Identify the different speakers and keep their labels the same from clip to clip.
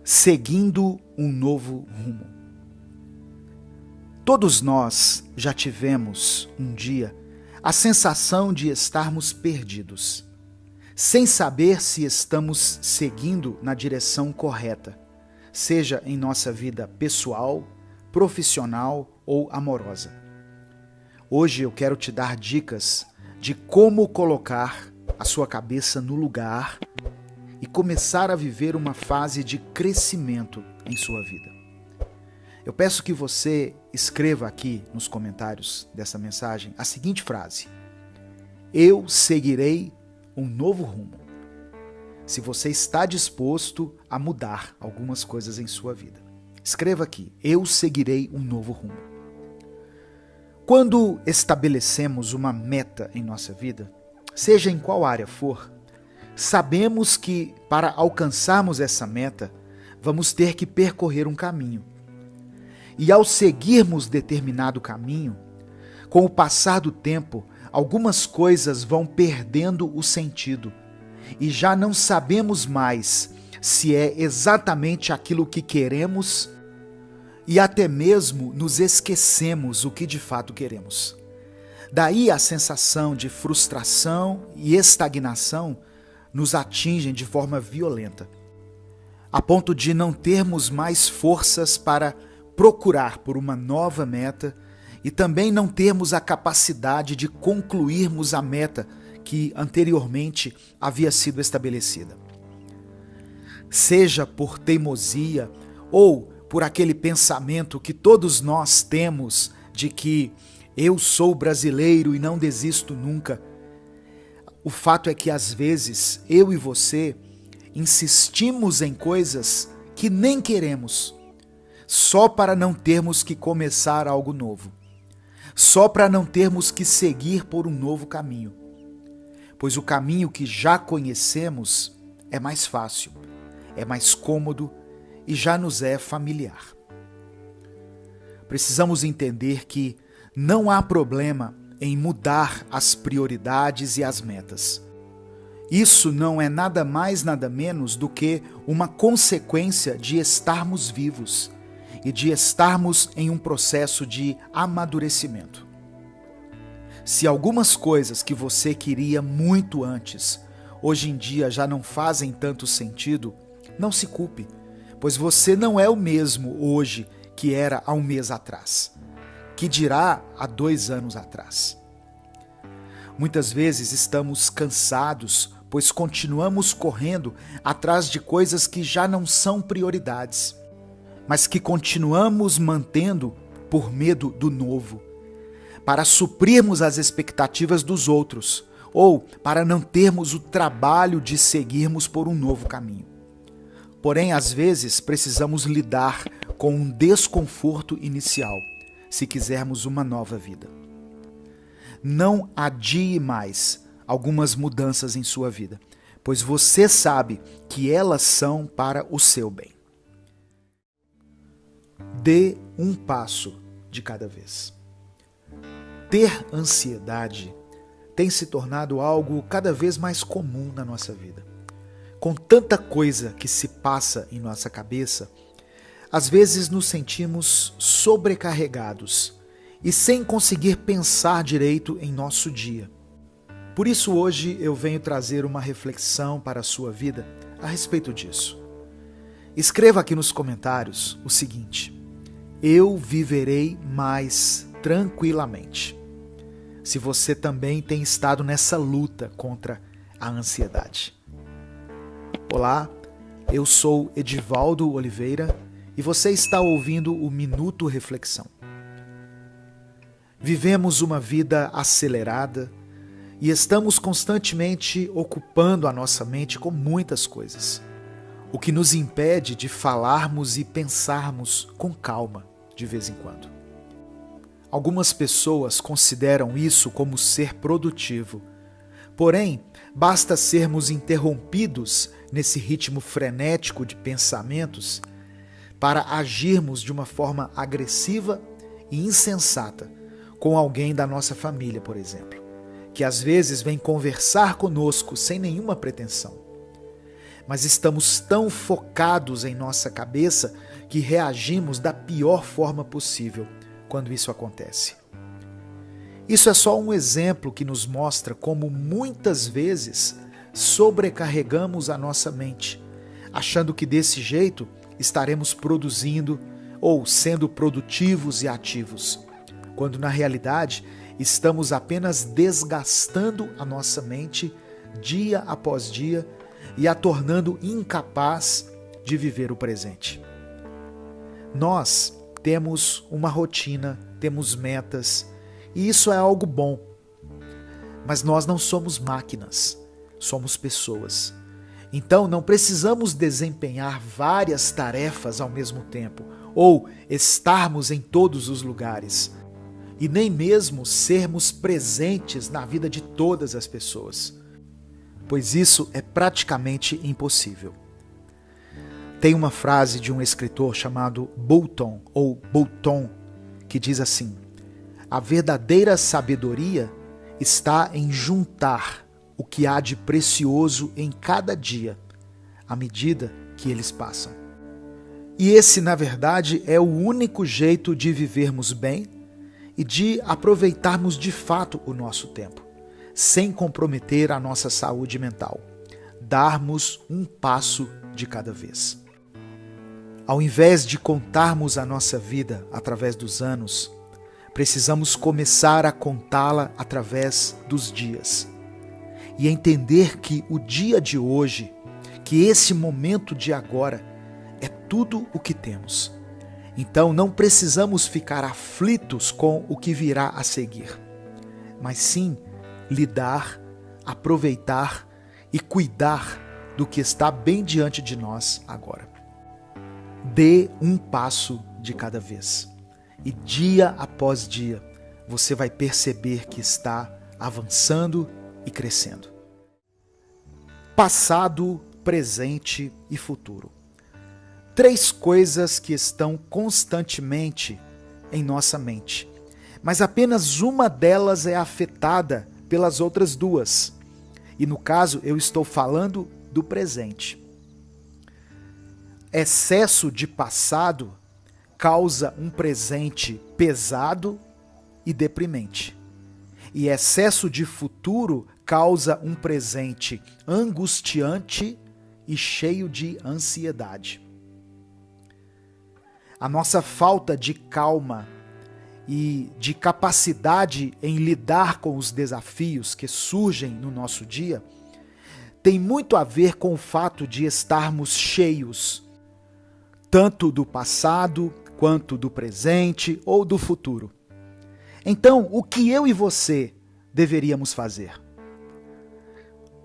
Speaker 1: Seguindo um novo rumo. Todos nós já tivemos, um dia, a sensação de estarmos perdidos, sem saber se estamos seguindo na direção correta, seja em nossa vida pessoal, profissional ou amorosa. Hoje eu quero te dar dicas de como colocar a sua cabeça no lugar e começar a viver uma fase de crescimento em sua vida. Eu peço que você escreva aqui nos comentários dessa mensagem a seguinte frase: eu seguirei um novo rumo. Se você está disposto a mudar algumas coisas em sua vida. Escreva aqui: eu seguirei um novo rumo. Quando estabelecemos uma meta em nossa vida, seja em qual área for, sabemos que para alcançarmos essa meta, vamos ter que percorrer um caminho. E ao seguirmos determinado caminho, com o passar do tempo, algumas coisas vão perdendo o sentido e já não sabemos mais se é exatamente aquilo que queremos e até mesmo nos esquecemos o que de fato queremos. Daí a sensação de frustração e estagnação nos atingem de forma violenta, a ponto de não termos mais forças para procurar por uma nova meta e também não termos a capacidade de concluirmos a meta que anteriormente havia sido estabelecida. Seja por teimosia ou por aquele pensamento que todos nós temos de que eu sou brasileiro e não desisto nunca. O fato é que às vezes eu e você insistimos em coisas que nem queremos, só para não termos que começar algo novo, só para não termos que seguir por um novo caminho, pois o caminho que já conhecemos é mais fácil, é mais cômodo e já nos é familiar. Precisamos entender que não há problema em mudar as prioridades e as metas. Isso não é nada mais, nada menos do que uma consequência de estarmos vivos e de estarmos em um processo de amadurecimento. Se algumas coisas que você queria muito antes, hoje em dia já não fazem tanto sentido, não se culpe, pois você não é o mesmo hoje que era há um mês atrás, que dirá há 2 anos atrás. Muitas vezes estamos cansados, pois continuamos correndo atrás de coisas que já não são prioridades, mas que continuamos mantendo por medo do novo, para suprirmos as expectativas dos outros, ou para não termos o trabalho de seguirmos por um novo caminho. Porém, às vezes, precisamos lidar com um desconforto inicial, se quisermos uma nova vida. Não adie mais algumas mudanças em sua vida, pois você sabe que elas são para o seu bem. Dê um passo de cada vez. Ter ansiedade tem se tornado algo cada vez mais comum na nossa vida. Com tanta coisa que se passa em nossa cabeça, às vezes nos sentimos sobrecarregados e sem conseguir pensar direito em nosso dia. Por isso hoje eu venho trazer uma reflexão para a sua vida a respeito disso. Escreva aqui nos comentários o seguinte: eu viverei mais tranquilamente. Se você também tem estado nessa luta contra a ansiedade. Olá, eu sou Edivaldo Oliveira e você está ouvindo o Minuto Reflexão. Vivemos uma vida acelerada e estamos constantemente ocupando a nossa mente com muitas coisas, o que nos impede de falarmos e pensarmos com calma de vez em quando. Algumas pessoas consideram isso como ser produtivo, porém, basta sermos interrompidos nesse ritmo frenético de pensamentos para agirmos de uma forma agressiva e insensata com alguém da nossa família, por exemplo, que às vezes vem conversar conosco sem nenhuma pretensão. mas estamos tão focados em nossa cabeça que reagimos da pior forma possível quando isso acontece. Isso é só um exemplo que nos mostra como muitas vezes sobrecarregamos a nossa mente, achando que desse jeito estaremos produzindo ou sendo produtivos e ativos, quando na realidade estamos apenas desgastando a nossa mente dia após dia e a tornando incapaz de viver o presente. Nós temos uma rotina, temos metas, e isso é algo bom. Mas nós não somos máquinas, somos pessoas. Então não precisamos desempenhar várias tarefas ao mesmo tempo, ou estarmos em todos os lugares, e nem mesmo sermos presentes na vida de todas as pessoas, pois isso é praticamente impossível. Tem uma frase de um escritor chamado Boulton, ou Bolton, que diz assim: a verdadeira sabedoria está em juntar o que há de precioso em cada dia, à medida que eles passam. E esse, na verdade, é o único jeito de vivermos bem e de aproveitarmos de fato o nosso tempo, sem comprometer a nossa saúde mental. Darmos um passo de cada vez. Ao invés de contarmos a nossa vida através dos anos, precisamos começar a contá-la através dos dias. E entender que o dia de hoje, que esse momento de agora, é tudo o que temos. Então não precisamos ficar aflitos com o que virá a seguir, mas sim lidar, aproveitar e cuidar do que está bem diante de nós agora. Dê um passo de cada vez. E dia após dia, você vai perceber que está avançando e crescendo. Passado, presente e futuro. 3 coisas que estão constantemente em nossa mente, mas apenas uma delas é afetada pelas outras 2. E no caso, eu estou falando do presente. Excesso de passado causa um presente pesado e deprimente. E excesso de futuro causa um presente angustiante e cheio de ansiedade. A nossa falta de calma e de capacidade em lidar com os desafios que surgem no nosso dia tem muito a ver com o fato de estarmos cheios, tanto do passado, quanto do presente ou do futuro. Então, o que eu e você deveríamos fazer?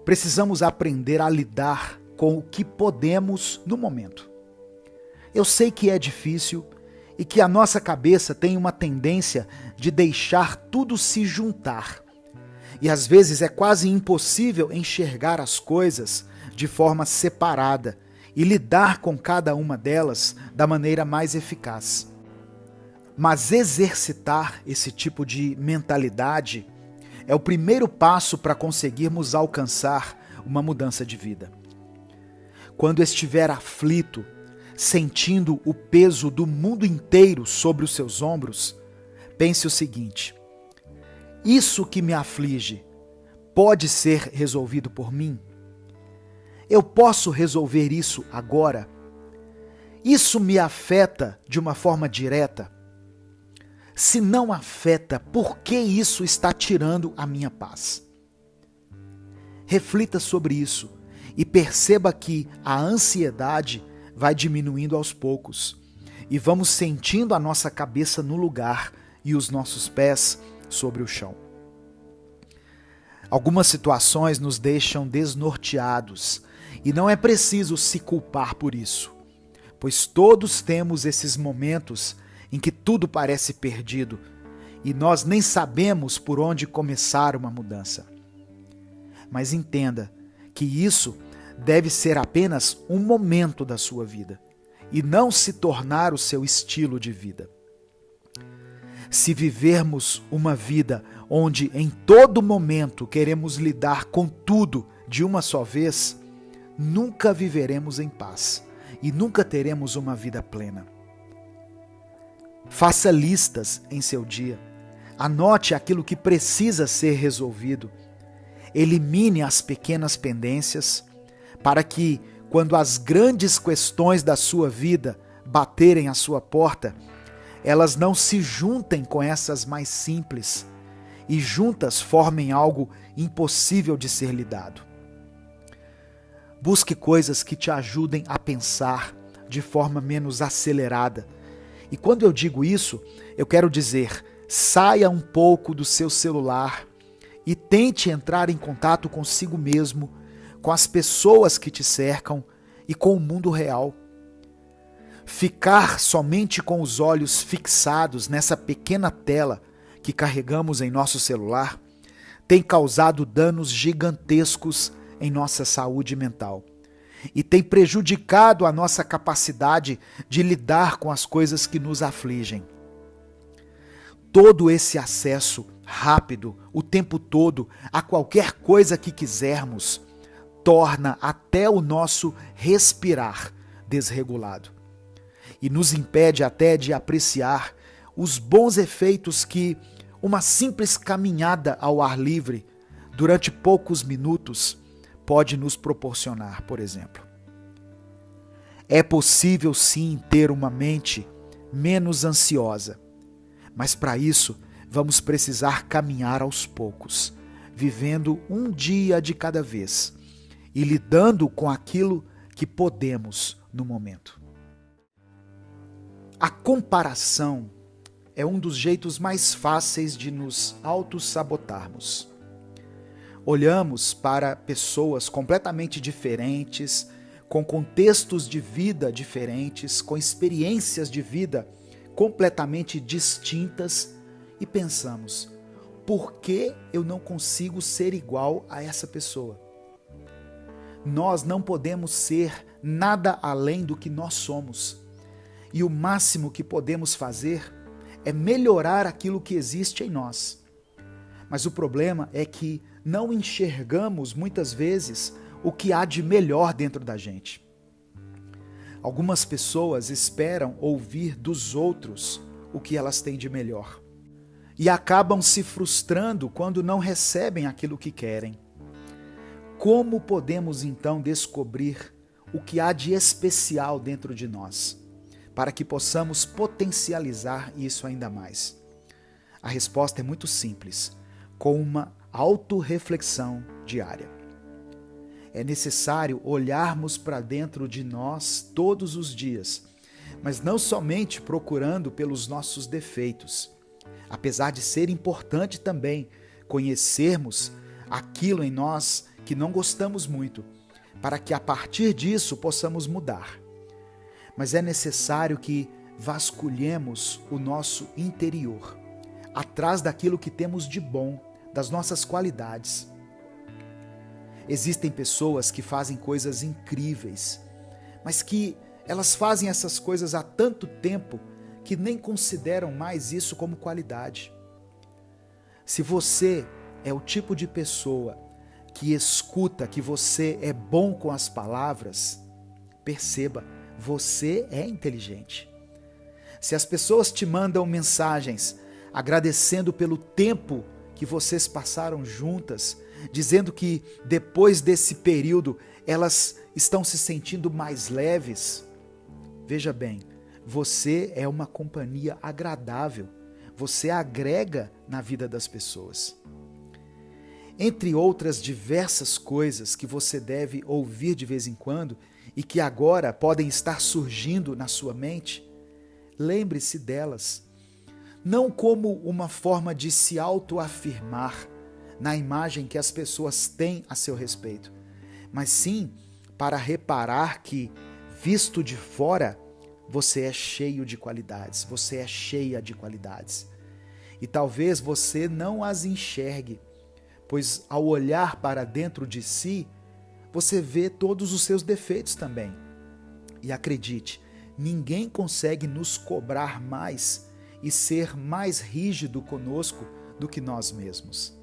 Speaker 1: Precisamos aprender a lidar com o que podemos no momento. Eu sei que é difícil e que a nossa cabeça tem uma tendência de deixar tudo se juntar. E às vezes é quase impossível enxergar as coisas de forma separada e lidar com cada uma delas da maneira mais eficaz. Mas exercitar esse tipo de mentalidade é o primeiro passo para conseguirmos alcançar uma mudança de vida. Quando estiver aflito, sentindo o peso do mundo inteiro sobre os seus ombros, pense o seguinte: isso que me aflige pode ser resolvido por mim? Eu posso resolver isso agora? Isso me afeta de uma forma direta? Se não afeta, por que isso está tirando a minha paz? Reflita sobre isso e perceba que a ansiedade vai diminuindo aos poucos e vamos sentindo a nossa cabeça no lugar e os nossos pés sobre o chão. Algumas situações nos deixam desnorteados e não é preciso se culpar por isso, pois todos temos esses momentos em que tudo parece perdido e nós nem sabemos por onde começar uma mudança. Mas entenda que isso deve ser apenas um momento da sua vida e não se tornar o seu estilo de vida. Se vivermos uma vida onde em todo momento queremos lidar com tudo de uma só vez, nunca viveremos em paz e nunca teremos uma vida plena. Faça listas em seu dia. Anote aquilo que precisa ser resolvido. Elimine as pequenas pendências para que, quando as grandes questões da sua vida baterem à sua porta, elas não se juntem com essas mais simples e juntas formem algo impossível de ser lidado. Busque coisas que te ajudem a pensar de forma menos acelerada. E quando eu digo isso, eu quero dizer, saia um pouco do seu celular e tente entrar em contato consigo mesmo, com as pessoas que te cercam e com o mundo real. Ficar somente com os olhos fixados nessa pequena tela que carregamos em nosso celular tem causado danos gigantescos em nossa saúde mental e tem prejudicado a nossa capacidade de lidar com as coisas que nos afligem. Todo esse acesso rápido, o tempo todo, a qualquer coisa que quisermos, torna até o nosso respirar desregulado e nos impede até de apreciar os bons efeitos que uma simples caminhada ao ar livre durante poucos minutos pode nos proporcionar, por exemplo. É possível sim ter uma mente menos ansiosa, mas para isso vamos precisar caminhar aos poucos, vivendo um dia de cada vez e lidando com aquilo que podemos no momento. A comparação é um dos jeitos mais fáceis de nos autossabotarmos. Olhamos para pessoas completamente diferentes, com contextos de vida diferentes, com experiências de vida completamente distintas e pensamos, por que eu não consigo ser igual a essa pessoa? Nós não podemos ser nada além do que nós somos. E o máximo que podemos fazer é melhorar aquilo que existe em nós. Mas o problema é que não enxergamos muitas vezes o que há de melhor dentro da gente. Algumas pessoas esperam ouvir dos outros o que elas têm de melhor e acabam se frustrando quando não recebem aquilo que querem. Como podemos então descobrir o que há de especial dentro de nós, para que possamos potencializar isso ainda mais? A resposta é muito simples, com uma autorreflexão diária. É necessário olharmos para dentro de nós todos os dias, mas não somente procurando pelos nossos defeitos, apesar de ser importante também conhecermos aquilo em nós que não gostamos muito, para que a partir disso possamos mudar. Mas é necessário que vasculhemos o nosso interior, atrás daquilo que temos de bom, das nossas qualidades. Existem pessoas que fazem coisas incríveis, mas que elas fazem essas coisas há tanto tempo que nem consideram mais isso como qualidade. Se você é o tipo de pessoa que escuta que você é bom com as palavras, perceba, você é inteligente. Se as pessoas te mandam mensagens agradecendo pelo tempo que vocês passaram juntas, dizendo que depois desse período elas estão se sentindo mais leves, veja bem, você é uma companhia agradável, você agrega na vida das pessoas. Entre outras diversas coisas que você deve ouvir de vez em quando e que agora podem estar surgindo na sua mente, lembre-se delas, não como uma forma de se autoafirmar na imagem que as pessoas têm a seu respeito, mas sim para reparar que, visto de fora, você é cheio de qualidades, você é cheia de qualidades. E talvez você não as enxergue, pois ao olhar para dentro de si, você vê todos os seus defeitos também. E acredite, ninguém consegue nos cobrar mais e ser mais rígido conosco do que nós mesmos.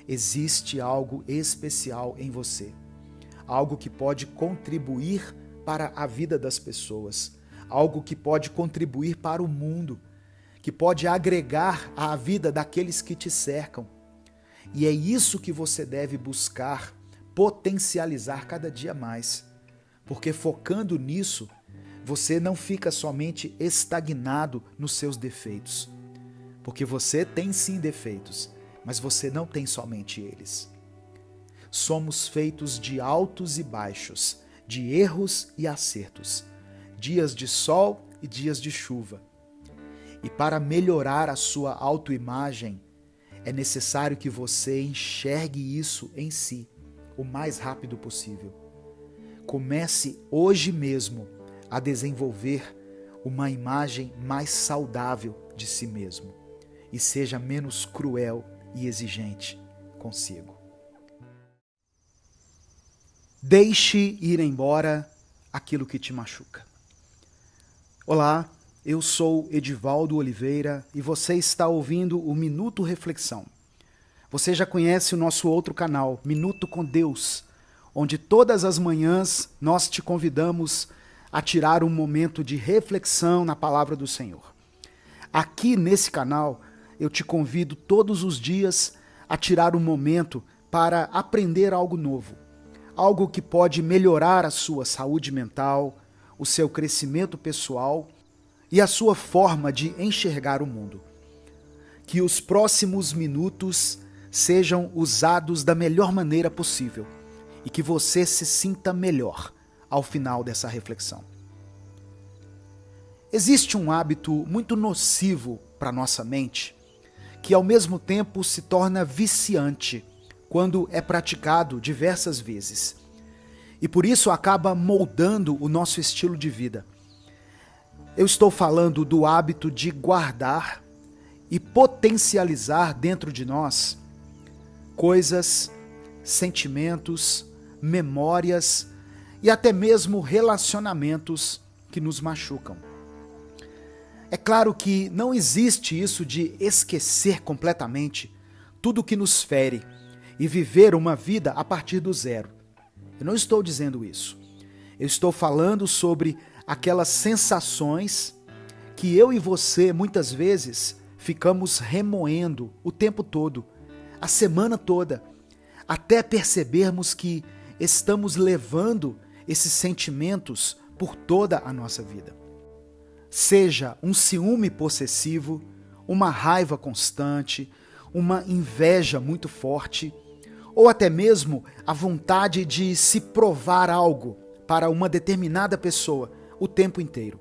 Speaker 1: Existe algo especial em você, algo que pode contribuir para a vida das pessoas, algo que pode contribuir para o mundo, que pode agregar à vida daqueles que te cercam. E é isso que você deve buscar potencializar cada dia mais, porque focando nisso, você não fica somente estagnado nos seus defeitos, porque você tem sim defeitos, mas você não tem somente eles. Somos feitos de altos e baixos, de erros e acertos, dias de sol e dias de chuva. E para melhorar a sua autoimagem, é necessário que você enxergue isso em si o mais rápido possível. Comece hoje mesmo a desenvolver uma imagem mais saudável de si mesmo e seja menos cruel e exigente consigo. Deixe ir embora aquilo que te machuca. Olá, eu sou Edivaldo Oliveira e você está ouvindo o Minuto Reflexão. Você já conhece o nosso outro canal, Minuto com Deus, onde todas as manhãs nós te convidamos a tirar um momento de reflexão na palavra do Senhor. Aqui nesse canal, eu te convido todos os dias a tirar um momento para aprender algo novo, algo que pode melhorar a sua saúde mental, o seu crescimento pessoal e a sua forma de enxergar o mundo. Que os próximos minutos sejam usados da melhor maneira possível e que você se sinta melhor ao final dessa reflexão. Existe um hábito muito nocivo para nossa mente, que ao mesmo tempo se torna viciante quando é praticado diversas vezes. E por isso acaba moldando o nosso estilo de vida. Eu estou falando do hábito de guardar e potencializar dentro de nós coisas, sentimentos, memórias e até mesmo relacionamentos que nos machucam. É claro que não existe isso de esquecer completamente tudo que nos fere e viver uma vida a partir do zero. Eu não estou dizendo isso. Eu estou falando sobre aquelas sensações que eu e você muitas vezes ficamos remoendo o tempo todo, a semana toda, até percebermos que estamos levando esses sentimentos por toda a nossa vida. Seja um ciúme possessivo, uma raiva constante, uma inveja muito forte, ou até mesmo a vontade de se provar algo para uma determinada pessoa o tempo inteiro.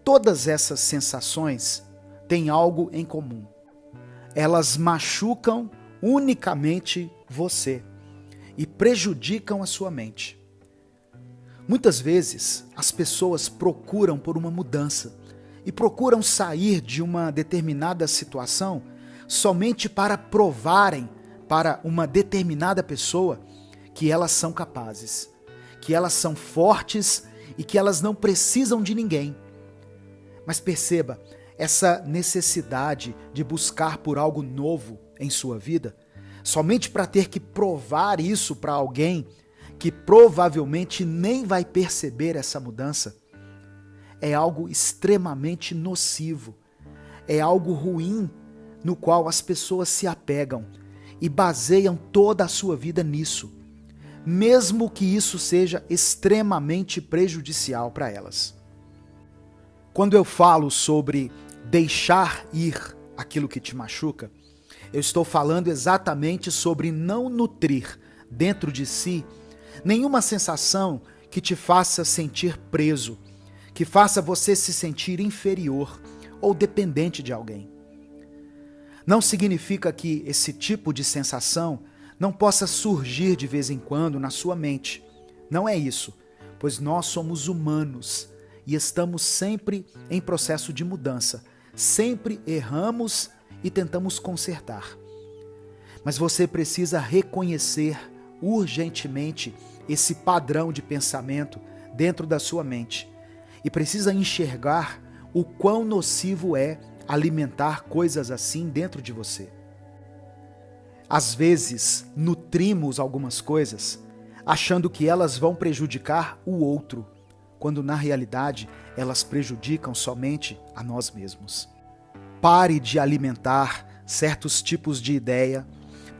Speaker 1: Todas essas sensações têm algo em comum. Elas machucam unicamente você e prejudicam a sua mente. Muitas vezes, as pessoas procuram por uma mudança e procuram sair de uma determinada situação somente para provarem para uma determinada pessoa que elas são capazes, que elas são fortes e que elas não precisam de ninguém. Mas perceba, essa necessidade de buscar por algo novo em sua vida, somente para ter que provar isso para alguém que provavelmente nem vai perceber essa mudança, é algo extremamente nocivo, é algo ruim no qual as pessoas se apegam e baseiam toda a sua vida nisso, mesmo que isso seja extremamente prejudicial para elas. Quando eu falo sobre deixar ir aquilo que te machuca, eu estou falando exatamente sobre não nutrir dentro de si nenhuma sensação que te faça sentir preso, que faça você se sentir inferior ou dependente de alguém. Não significa que esse tipo de sensação não possa surgir de vez em quando na sua mente. Não é isso, pois nós somos humanos e estamos sempre em processo de mudança. Sempre erramos e tentamos consertar. Mas você precisa reconhecer urgentemente esse padrão de pensamento dentro da sua mente e precisa enxergar o quão nocivo é alimentar coisas assim dentro de você. Às vezes, nutrimos algumas coisas achando que elas vão prejudicar o outro, quando na realidade elas prejudicam somente a nós mesmos. Pare de alimentar certos tipos de ideia,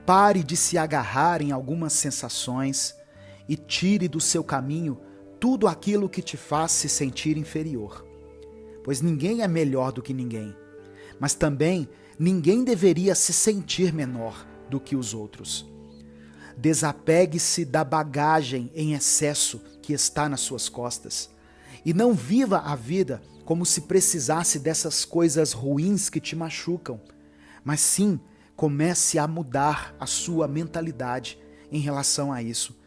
Speaker 1: pare de se agarrar em algumas sensações e tire do seu caminho tudo aquilo que te faz se sentir inferior. Pois ninguém é melhor do que ninguém, mas também ninguém deveria se sentir menor do que os outros. Desapegue-se da bagagem em excesso que está nas suas costas e não viva a vida como se precisasse dessas coisas ruins que te machucam, mas sim comece a mudar a sua mentalidade em relação a isso,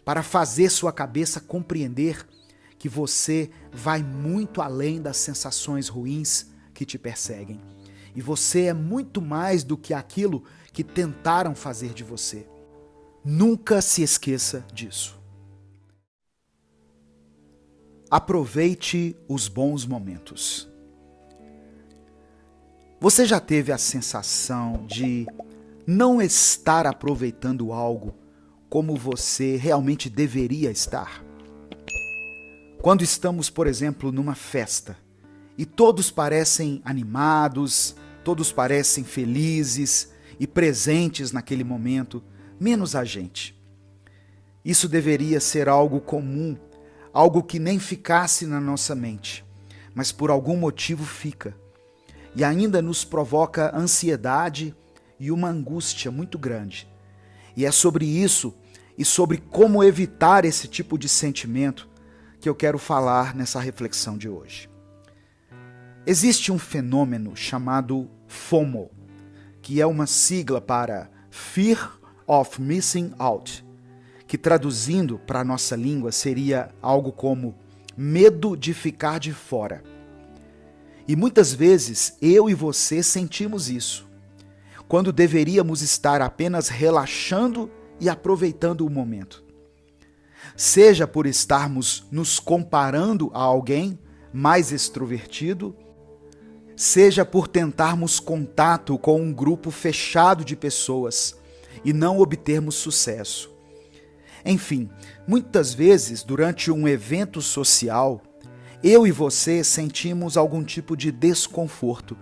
Speaker 1: para fazer sua cabeça compreender que você vai muito além das sensações ruins que te perseguem. E você é muito mais do que aquilo que tentaram fazer de você. Nunca se esqueça disso. Aproveite os bons momentos. Você já teve a sensação de não estar aproveitando algo como você realmente deveria estar? Quando estamos, por exemplo, numa festa e todos parecem animados, todos parecem felizes e presentes naquele momento, menos a gente. Isso deveria ser algo comum, algo que nem ficasse na nossa mente, mas por algum motivo fica. E ainda nos provoca ansiedade e uma angústia muito grande. E é sobre isso e sobre como evitar esse tipo de sentimento que eu quero falar nessa reflexão de hoje. Existe um fenômeno chamado FOMO, que é uma sigla para Fear of Missing Out, que traduzindo para a nossa língua seria algo como medo de ficar de fora. E muitas vezes eu e você sentimos isso, quando deveríamos estar apenas relaxando e aproveitando o momento. Seja por estarmos nos comparando a alguém mais extrovertido, seja por tentarmos contato com um grupo fechado de pessoas e não obtermos sucesso. Enfim, muitas vezes, durante um evento social, eu e você sentimos algum tipo de desconforto,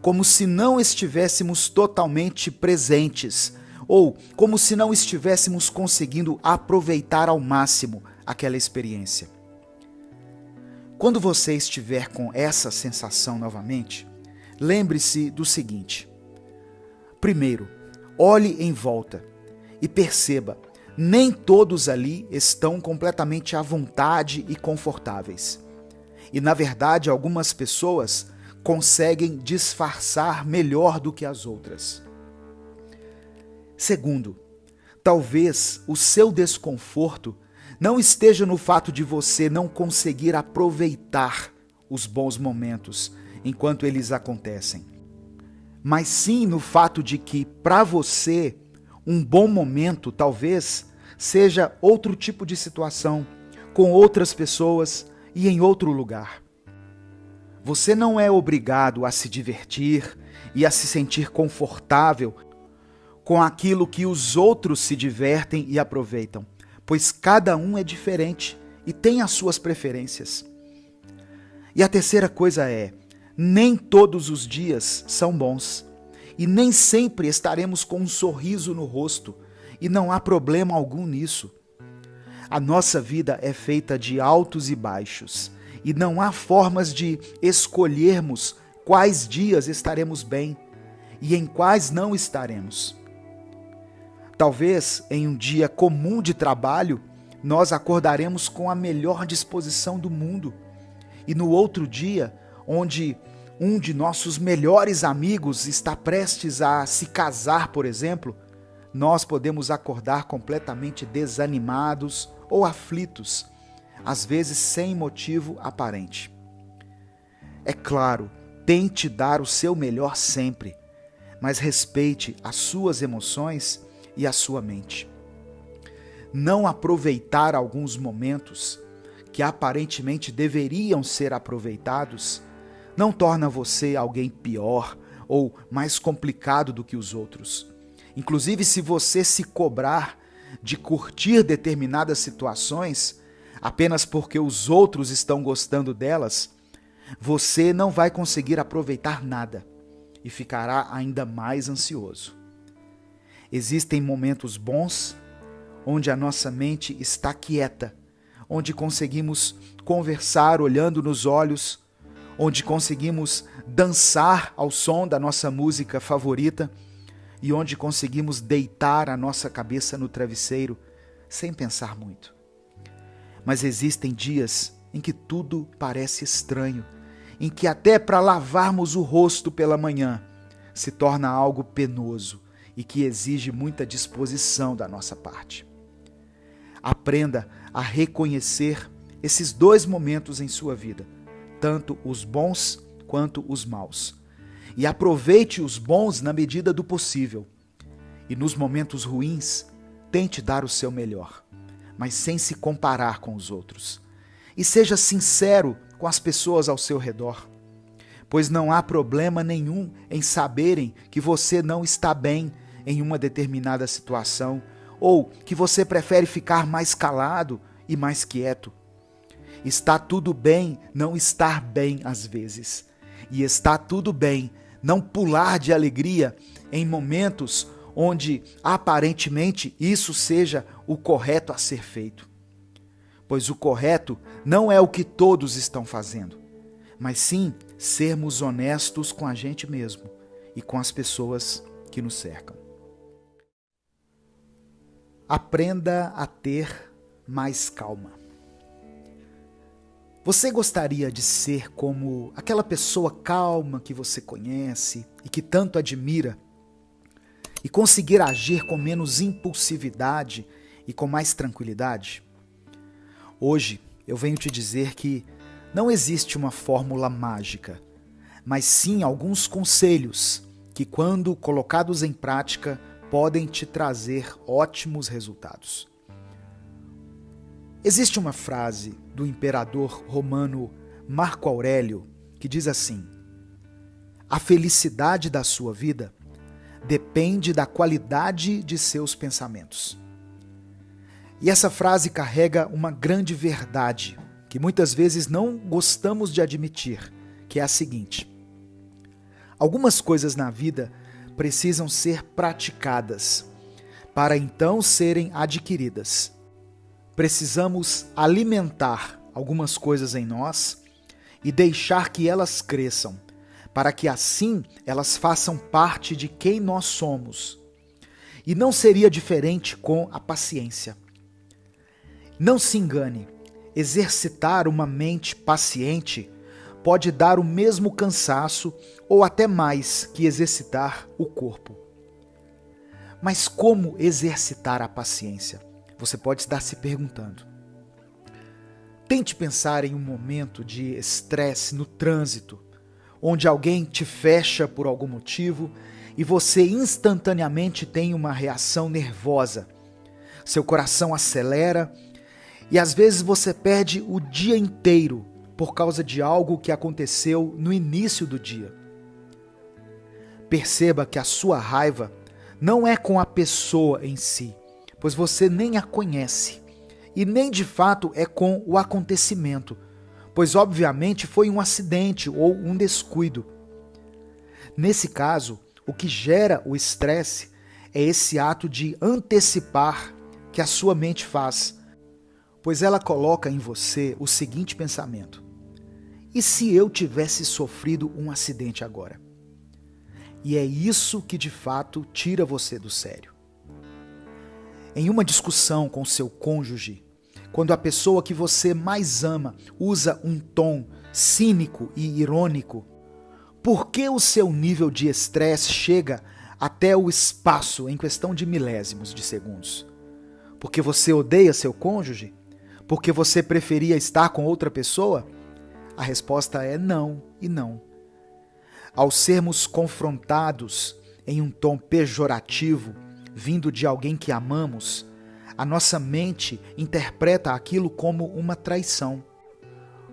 Speaker 1: como se não estivéssemos totalmente presentes, ou como se não estivéssemos conseguindo aproveitar ao máximo aquela experiência. Quando você estiver com essa sensação novamente, lembre-se do seguinte. Primeiro, olhe em volta e perceba, nem todos ali estão completamente à vontade e confortáveis. E, na verdade, algumas pessoas conseguem disfarçar melhor do que as outras. Segundo, talvez o seu desconforto não esteja no fato de você não conseguir aproveitar os bons momentos enquanto eles acontecem, mas sim no fato de que, para você, um bom momento talvez seja outro tipo de situação, com outras pessoas e em outro lugar. Você não é obrigado a se divertir e a se sentir confortável com aquilo que os outros se divertem e aproveitam, pois cada um é diferente e tem as suas preferências. E a terceira coisa é, nem todos os dias são bons, e nem sempre estaremos com um sorriso no rosto, e não há problema algum nisso. A nossa vida é feita de altos e baixos, e não há formas de escolhermos quais dias estaremos bem e em quais não estaremos. Talvez em um dia comum de trabalho, nós acordaremos com a melhor disposição do mundo, e no outro dia, onde um de nossos melhores amigos está prestes a se casar, por exemplo, nós podemos acordar completamente desanimados ou aflitos, às vezes sem motivo aparente. É claro, tente dar o seu melhor sempre, mas respeite as suas emoções e a sua mente. Não aproveitar alguns momentos que aparentemente deveriam ser aproveitados não torna você alguém pior ou mais complicado do que os outros. Inclusive, se você se cobrar, de curtir determinadas situações apenas porque os outros estão gostando delas, você não vai conseguir aproveitar nada e ficará ainda mais ansioso. Existem momentos bons onde a nossa mente está quieta, onde conseguimos conversar olhando nos olhos, onde conseguimos dançar ao som da nossa música favorita e onde conseguimos deitar a nossa cabeça no travesseiro sem pensar muito. Mas existem dias em que tudo parece estranho, em que até para lavarmos o rosto pela manhã se torna algo penoso e que exige muita disposição da nossa parte. Aprenda a reconhecer esses dois momentos em sua vida, tanto os bons quanto os maus. E aproveite os bons na medida do possível. E nos momentos ruins, tente dar o seu melhor, mas sem se comparar com os outros. E seja sincero com as pessoas ao seu redor, pois não há problema nenhum em saberem que você não está bem em uma determinada situação ou que você prefere ficar mais calado e mais quieto. Está tudo bem não estar bem às vezes, e está tudo bem não pular de alegria em momentos onde aparentemente isso seja o correto a ser feito. Pois o correto não é o que todos estão fazendo, mas sim sermos honestos com a gente mesmo e com as pessoas que nos cercam. Aprenda a ter mais calma. Você gostaria de ser como aquela pessoa calma que você conhece e que tanto admira e conseguir agir com menos impulsividade e com mais tranquilidade? Hoje eu venho te dizer que não existe uma fórmula mágica, mas sim alguns conselhos que, quando colocados em prática, podem te trazer ótimos resultados. Existe uma frase do imperador romano Marco Aurélio que diz assim: a felicidade da sua vida depende da qualidade de seus pensamentos. E essa frase carrega uma grande verdade que muitas vezes não gostamos de admitir, que é a seguinte: algumas coisas na vida precisam ser praticadas para então serem adquiridas. Precisamos alimentar algumas coisas em nós e deixar que elas cresçam, para que assim elas façam parte de quem nós somos. E não seria diferente com a paciência. Não se engane, exercitar uma mente paciente pode dar o mesmo cansaço ou até mais que exercitar o corpo. Mas como exercitar a paciência? Você pode estar se perguntando. Tente pensar em um momento de estresse no trânsito, onde alguém te fecha por algum motivo e você instantaneamente tem uma reação nervosa. Seu coração acelera e às vezes você perde o dia inteiro por causa de algo que aconteceu no início do dia. Perceba que a sua raiva não é com a pessoa em si, pois você nem a conhece, e nem de fato é com o acontecimento, pois obviamente foi um acidente ou um descuido. Nesse caso, o que gera o estresse é esse ato de antecipar que a sua mente faz, pois ela coloca em você o seguinte pensamento: e se eu tivesse sofrido um acidente agora? E é isso que de fato tira você do sério. Em uma discussão com seu cônjuge, quando a pessoa que você mais ama usa um tom cínico e irônico, por que o seu nível de estresse chega até o espaço em questão de milésimos de segundos? Porque você odeia seu cônjuge? Porque você preferia estar com outra pessoa? A resposta é não e não. Ao sermos confrontados em um tom pejorativo, vindo de alguém que amamos, a nossa mente interpreta aquilo como uma traição.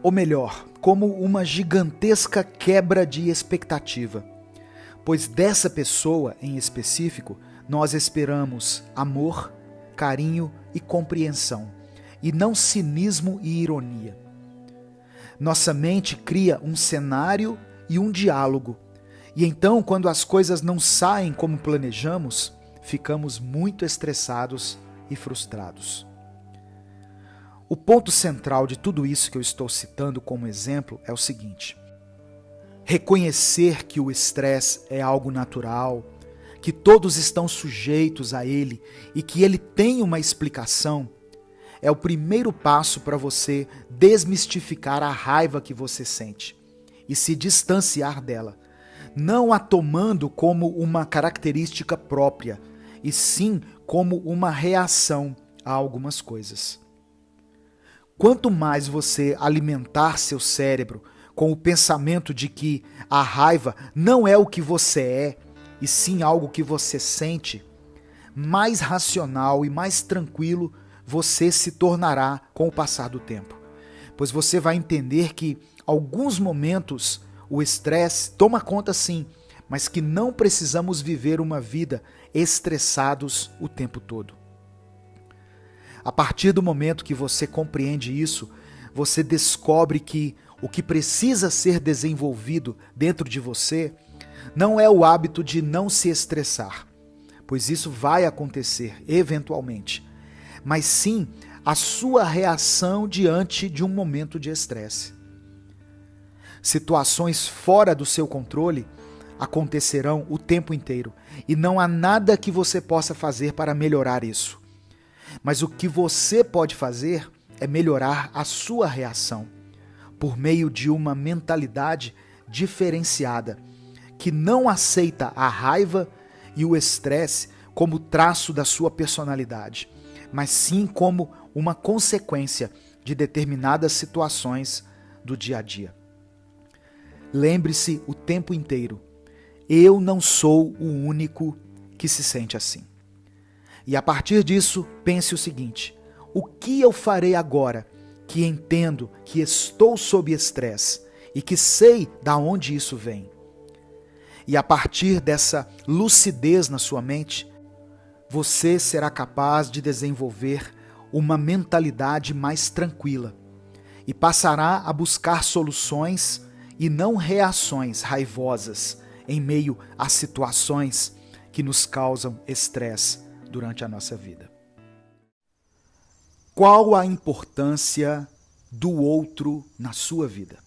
Speaker 1: Ou melhor, como uma gigantesca quebra de expectativa. Pois dessa pessoa em específico, nós esperamos amor, carinho e compreensão, e não cinismo e ironia. Nossa mente cria um cenário e um diálogo, e então, quando as coisas não saem como planejamos, ficamos muito estressados e frustrados. O ponto central de tudo isso que eu estou citando como exemplo é o seguinte: reconhecer que o estresse é algo natural, que todos estão sujeitos a ele e que ele tem uma explicação, é o primeiro passo para você desmistificar a raiva que você sente e se distanciar dela, não a tomando como uma característica própria, e sim como uma reação a algumas coisas. Quanto mais você alimentar seu cérebro com o pensamento de que a raiva não é o que você é, e sim algo que você sente, mais racional e mais tranquilo você se tornará com o passar do tempo. Pois você vai entender que, alguns momentos, o estresse toma conta sim, mas que não precisamos viver uma vida estressados o tempo todo. A partir do momento que você compreende isso, você descobre que o que precisa ser desenvolvido dentro de você não é o hábito de não se estressar, pois isso vai acontecer eventualmente, mas sim a sua reação diante de um momento de estresse. Situações fora do seu controle acontecerão o tempo inteiro e não há nada que você possa fazer para melhorar isso. Mas o que você pode fazer é melhorar a sua reação por meio de uma mentalidade diferenciada, que não aceita a raiva e o estresse como traço da sua personalidade, mas sim como uma consequência de determinadas situações do dia a dia. Lembre-se o tempo inteiro: eu não sou o único que se sente assim. E a partir disso, pense o seguinte: o que eu farei agora que entendo que estou sob estresse e que sei de onde isso vem? E a partir dessa lucidez na sua mente, você será capaz de desenvolver uma mentalidade mais tranquila e passará a buscar soluções e não reações raivosas em meio a situações que nos causam estresse durante a nossa vida. Qual a importância do outro na sua vida?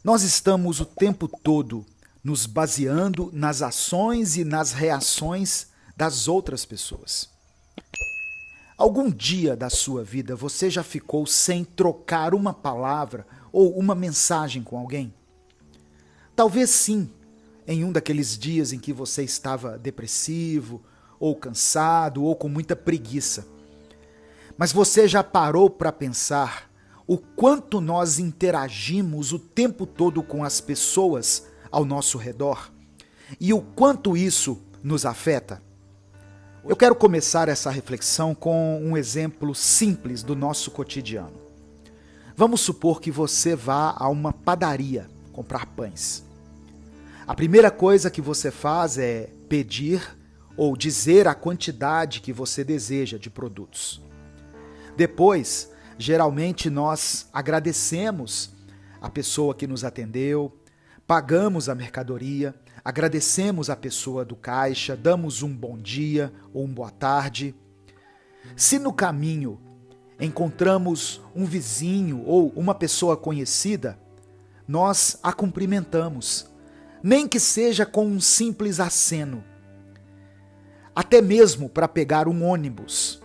Speaker 1: Nós estamos o tempo todo nos baseando nas ações e nas reações das outras pessoas. Algum dia da sua vida você já ficou sem trocar uma palavra ou uma mensagem com alguém? Talvez sim, em um daqueles dias em que você estava depressivo, ou cansado, ou com muita preguiça. Mas você já parou para pensar o quanto nós interagimos o tempo todo com as pessoas ao nosso redor? E o quanto isso nos afeta? Eu quero começar essa reflexão com um exemplo simples do nosso cotidiano. Vamos supor que você vá a uma padaria comprar pães. A primeira coisa que você faz é pedir ou dizer a quantidade que você deseja de produtos. Depois, geralmente nós agradecemos a pessoa que nos atendeu, pagamos a mercadoria, agradecemos a pessoa do caixa, damos um bom dia ou uma boa tarde. Se no caminho encontramos um vizinho ou uma pessoa conhecida, nós a cumprimentamos, nem que seja com um simples aceno. Até mesmo para pegar um ônibus,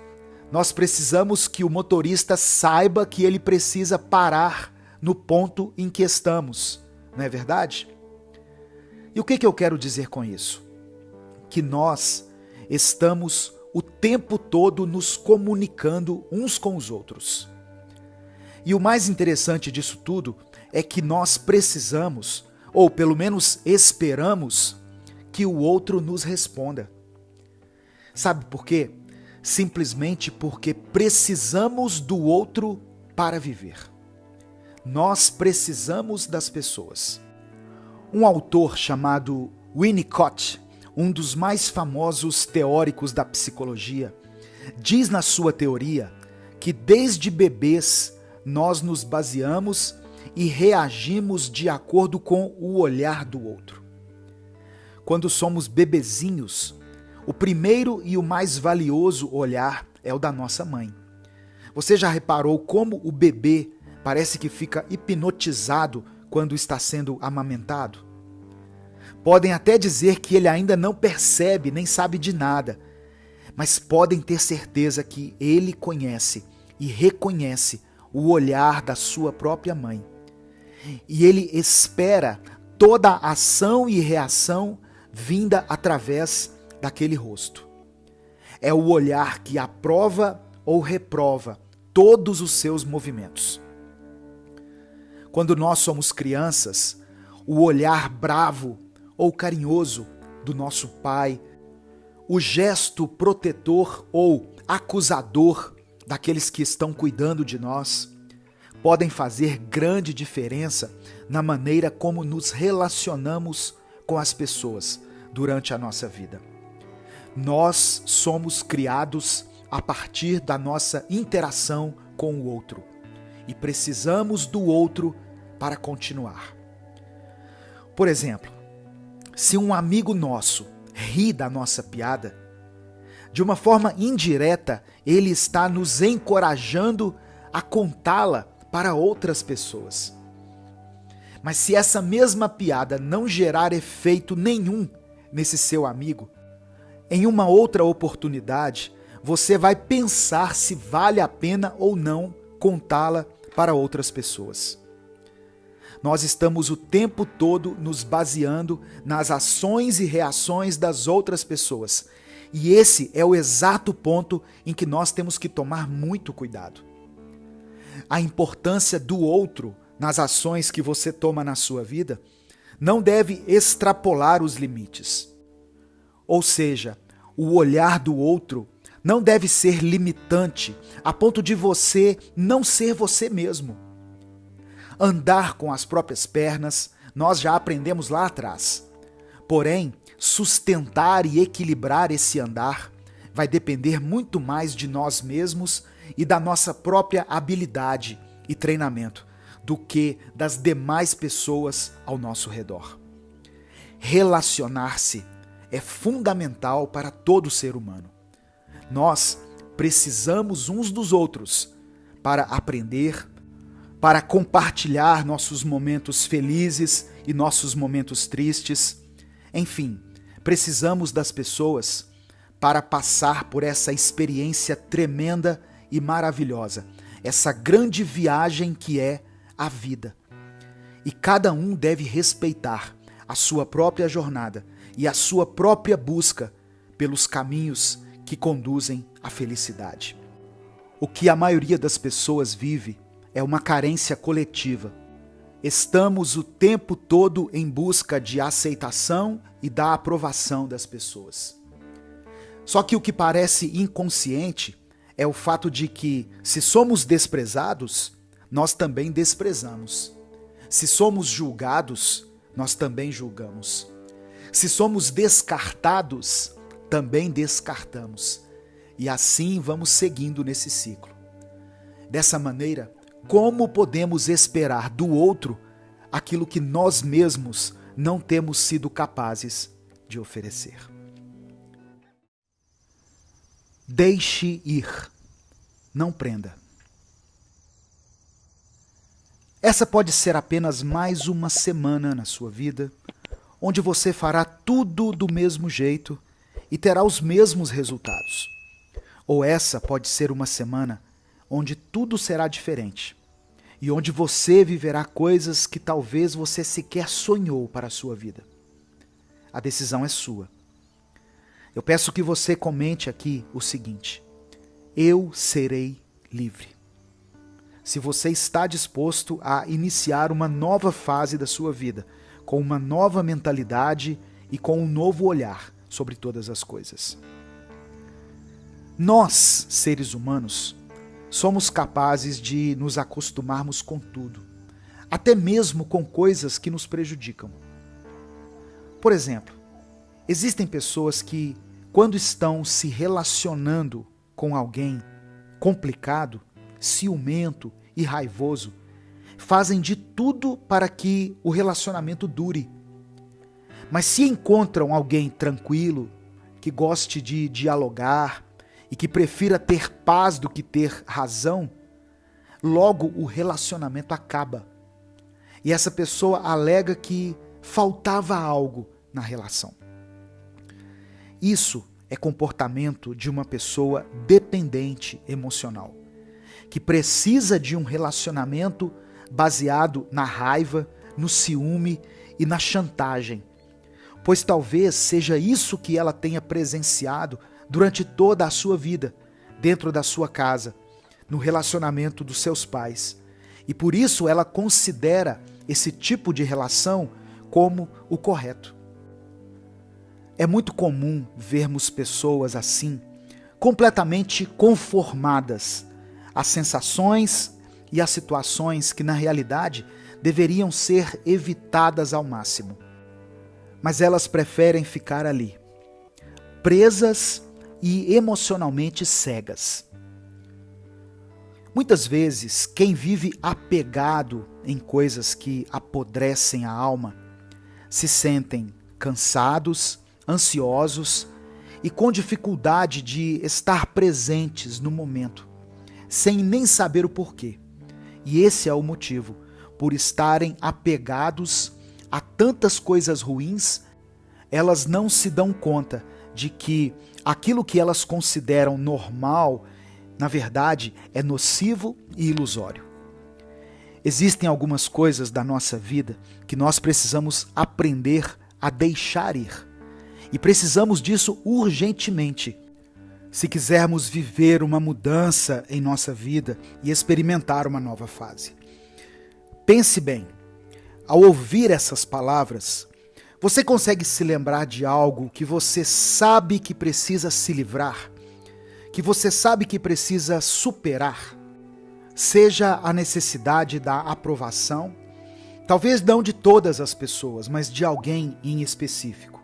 Speaker 1: nós precisamos que o motorista saiba que ele precisa parar no ponto em que estamos, não é verdade? E o que eu quero dizer com isso? Que nós estamos o tempo todo nos comunicando uns com os outros. E o mais interessante disso tudo é que nós precisamos, ou pelo menos esperamos, que o outro nos responda. Sabe por quê? Simplesmente porque precisamos do outro para viver. Nós precisamos das pessoas. Um autor chamado Winnicott, um dos mais famosos teóricos da psicologia, diz na sua teoria que desde bebês nós nos baseamos e reagimos de acordo com o olhar do outro. Quando somos bebezinhos, o primeiro e o mais valioso olhar é o da nossa mãe. Você já reparou como o bebê parece que fica hipnotizado quando está sendo amamentado? Podem até dizer que ele ainda não percebe nem sabe de nada, mas podem ter certeza que ele conhece e reconhece o olhar da sua própria mãe. E ele espera toda a ação e reação vinda através daquele rosto. É o olhar que aprova ou reprova todos os seus movimentos. Quando nós somos crianças, o olhar bravo ou carinhoso do nosso pai, o gesto protetor ou acusador daqueles que estão cuidando de nós, podem fazer grande diferença na maneira como nos relacionamos com as pessoas durante a nossa vida. Nós somos criados a partir da nossa interação com o outro e precisamos do outro para continuar. Por exemplo, se um amigo nosso ri da nossa piada, de uma forma indireta, ele está nos encorajando a contá-la para outras pessoas. Mas se essa mesma piada não gerar efeito nenhum nesse seu amigo, em uma outra oportunidade, você vai pensar se vale a pena ou não contá-la para outras pessoas. Nós estamos o tempo todo nos baseando nas ações e reações das outras pessoas. E esse é o exato ponto em que nós temos que tomar muito cuidado. A importância do outro nas ações que você toma na sua vida não deve extrapolar os limites. Ou seja, o olhar do outro não deve ser limitante a ponto de você não ser você mesmo. Andar com as próprias pernas, nós já aprendemos lá atrás. Porém, sustentar e equilibrar esse andar vai depender muito mais de nós mesmos e da nossa própria habilidade e treinamento do que das demais pessoas ao nosso redor. Relacionar-se é fundamental para todo ser humano. Nós precisamos uns dos outros para aprender, para compartilhar nossos momentos felizes e nossos momentos tristes. Enfim, precisamos das pessoas para passar por essa experiência tremenda e maravilhosa, essa grande viagem que é a vida. E cada um deve respeitar a sua própria jornada e a sua própria busca pelos caminhos que conduzem à felicidade. O que a maioria das pessoas vive é uma carência coletiva. Estamos o tempo todo em busca de aceitação e da aprovação das pessoas. Só que o que parece inconsciente é o fato de que, se somos desprezados, nós também desprezamos. Se somos julgados, nós também julgamos. Se somos descartados, também descartamos. E assim vamos seguindo nesse ciclo. Dessa maneira, como podemos esperar do outro aquilo que nós mesmos não temos sido capazes de oferecer? Deixe ir, não prenda. Essa pode ser apenas mais uma semana na sua vida, onde você fará tudo do mesmo jeito e terá os mesmos resultados. Ou essa pode ser uma semana onde tudo será diferente e onde você viverá coisas que talvez você sequer sonhou para a sua vida. A decisão é sua. Eu peço que você comente aqui o seguinte: eu serei livre. Se você está disposto a iniciar uma nova fase da sua vida, com uma nova mentalidade e com um novo olhar sobre todas as coisas. Nós, seres humanos, somos capazes de nos acostumarmos com tudo, até mesmo com coisas que nos prejudicam. Por exemplo, Existem pessoas que, quando estão se relacionando com alguém complicado, ciumento e raivoso, fazem de tudo para que o relacionamento dure. Mas se encontram alguém tranquilo, que goste de dialogar e que prefira ter paz do que ter razão, logo o relacionamento acaba. E essa pessoa alega que faltava algo na relação. Isso é comportamento de uma pessoa dependente emocional, que precisa de um relacionamento baseado na raiva, no ciúme e na chantagem, pois talvez seja isso que ela tenha presenciado durante toda a sua vida, dentro da sua casa, no relacionamento dos seus pais. E por isso ela considera esse tipo de relação como o correto. É muito comum vermos pessoas assim, completamente conformadas às sensações e às situações que na realidade deveriam ser evitadas ao máximo. Mas elas preferem ficar ali, presas e emocionalmente cegas. Muitas vezes, quem vive apegado em coisas que apodrecem a alma, se sentem cansados, ansiosos e com dificuldade de estar presentes no momento, sem nem saber o porquê. E esse é o motivo, por estarem apegados a tantas coisas ruins, elas não se dão conta de que aquilo que elas consideram normal, na verdade, é nocivo e ilusório. Existem algumas coisas da nossa vida que nós precisamos aprender a deixar ir. E precisamos disso urgentemente, se quisermos viver uma mudança em nossa vida e experimentar uma nova fase. Pense bem, ao ouvir essas palavras, você consegue se lembrar de algo que você sabe que precisa se livrar, que você sabe que precisa superar? Seja a necessidade da aprovação, talvez não de todas as pessoas, mas de alguém em específico.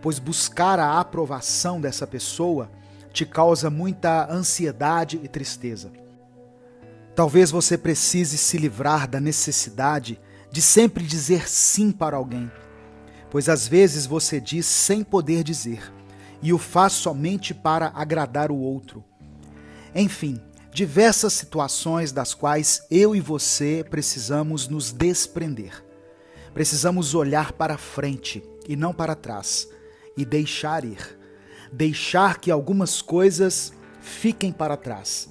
Speaker 1: Pois buscar a aprovação dessa pessoa te causa muita ansiedade e tristeza. Talvez você precise se livrar da necessidade de sempre dizer sim para alguém, pois às vezes você diz sem poder dizer, e o faz somente para agradar o outro. Enfim, diversas situações das quais eu e você precisamos nos desprender. Precisamos olhar para frente e não para trás, e deixar ir. Deixar que algumas coisas fiquem para trás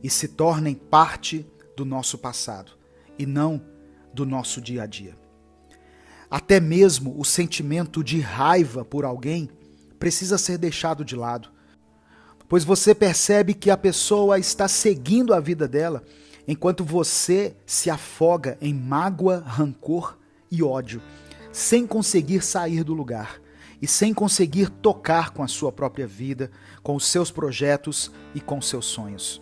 Speaker 1: e se tornem parte do nosso passado e não do nosso dia a dia. Até mesmo o sentimento de raiva por alguém precisa ser deixado de lado, pois você percebe que a pessoa está seguindo a vida dela enquanto você se afoga em mágoa, rancor e ódio, sem conseguir sair do lugar e sem conseguir tocar com a sua própria vida, com os seus projetos e com os seus sonhos.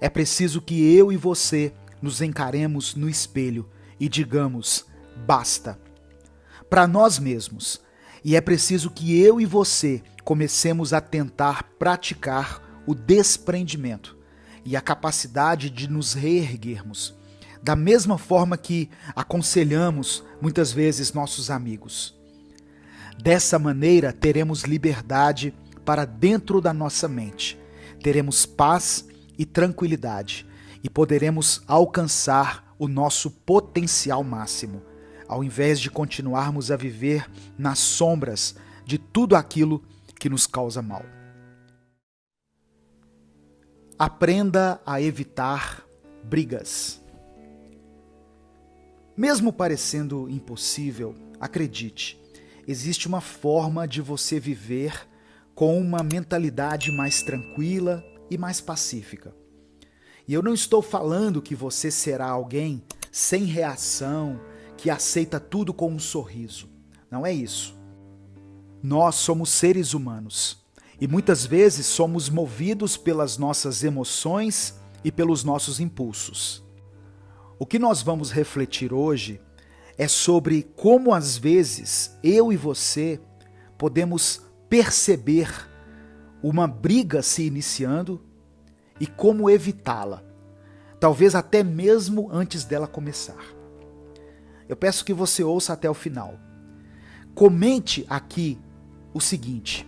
Speaker 1: É preciso que eu e você nos encaremos no espelho e digamos basta, para nós mesmos. E é preciso que eu e você comecemos a tentar praticar o desprendimento e a capacidade de nos reerguermos, da mesma forma que aconselhamos muitas vezes nossos amigos. Dessa maneira teremos liberdade para dentro da nossa mente, teremos paz e tranquilidade e poderemos alcançar o nosso potencial máximo, ao invés de continuarmos a viver nas sombras de tudo aquilo que nos causa mal. Aprenda a evitar brigas. Mesmo parecendo impossível, acredite, existe uma forma de você viver com uma mentalidade mais tranquila e mais pacífica. E eu não estou falando que você será alguém sem reação, que aceita tudo com um sorriso. Não é isso. Nós somos seres humanos e muitas vezes somos movidos pelas nossas emoções e pelos nossos impulsos. O que nós vamos refletir hoje é sobre como às vezes eu e você podemos perceber uma briga se iniciando e como evitá-la, talvez até mesmo antes dela começar. Eu peço que você ouça até o final. Comente aqui o seguinte: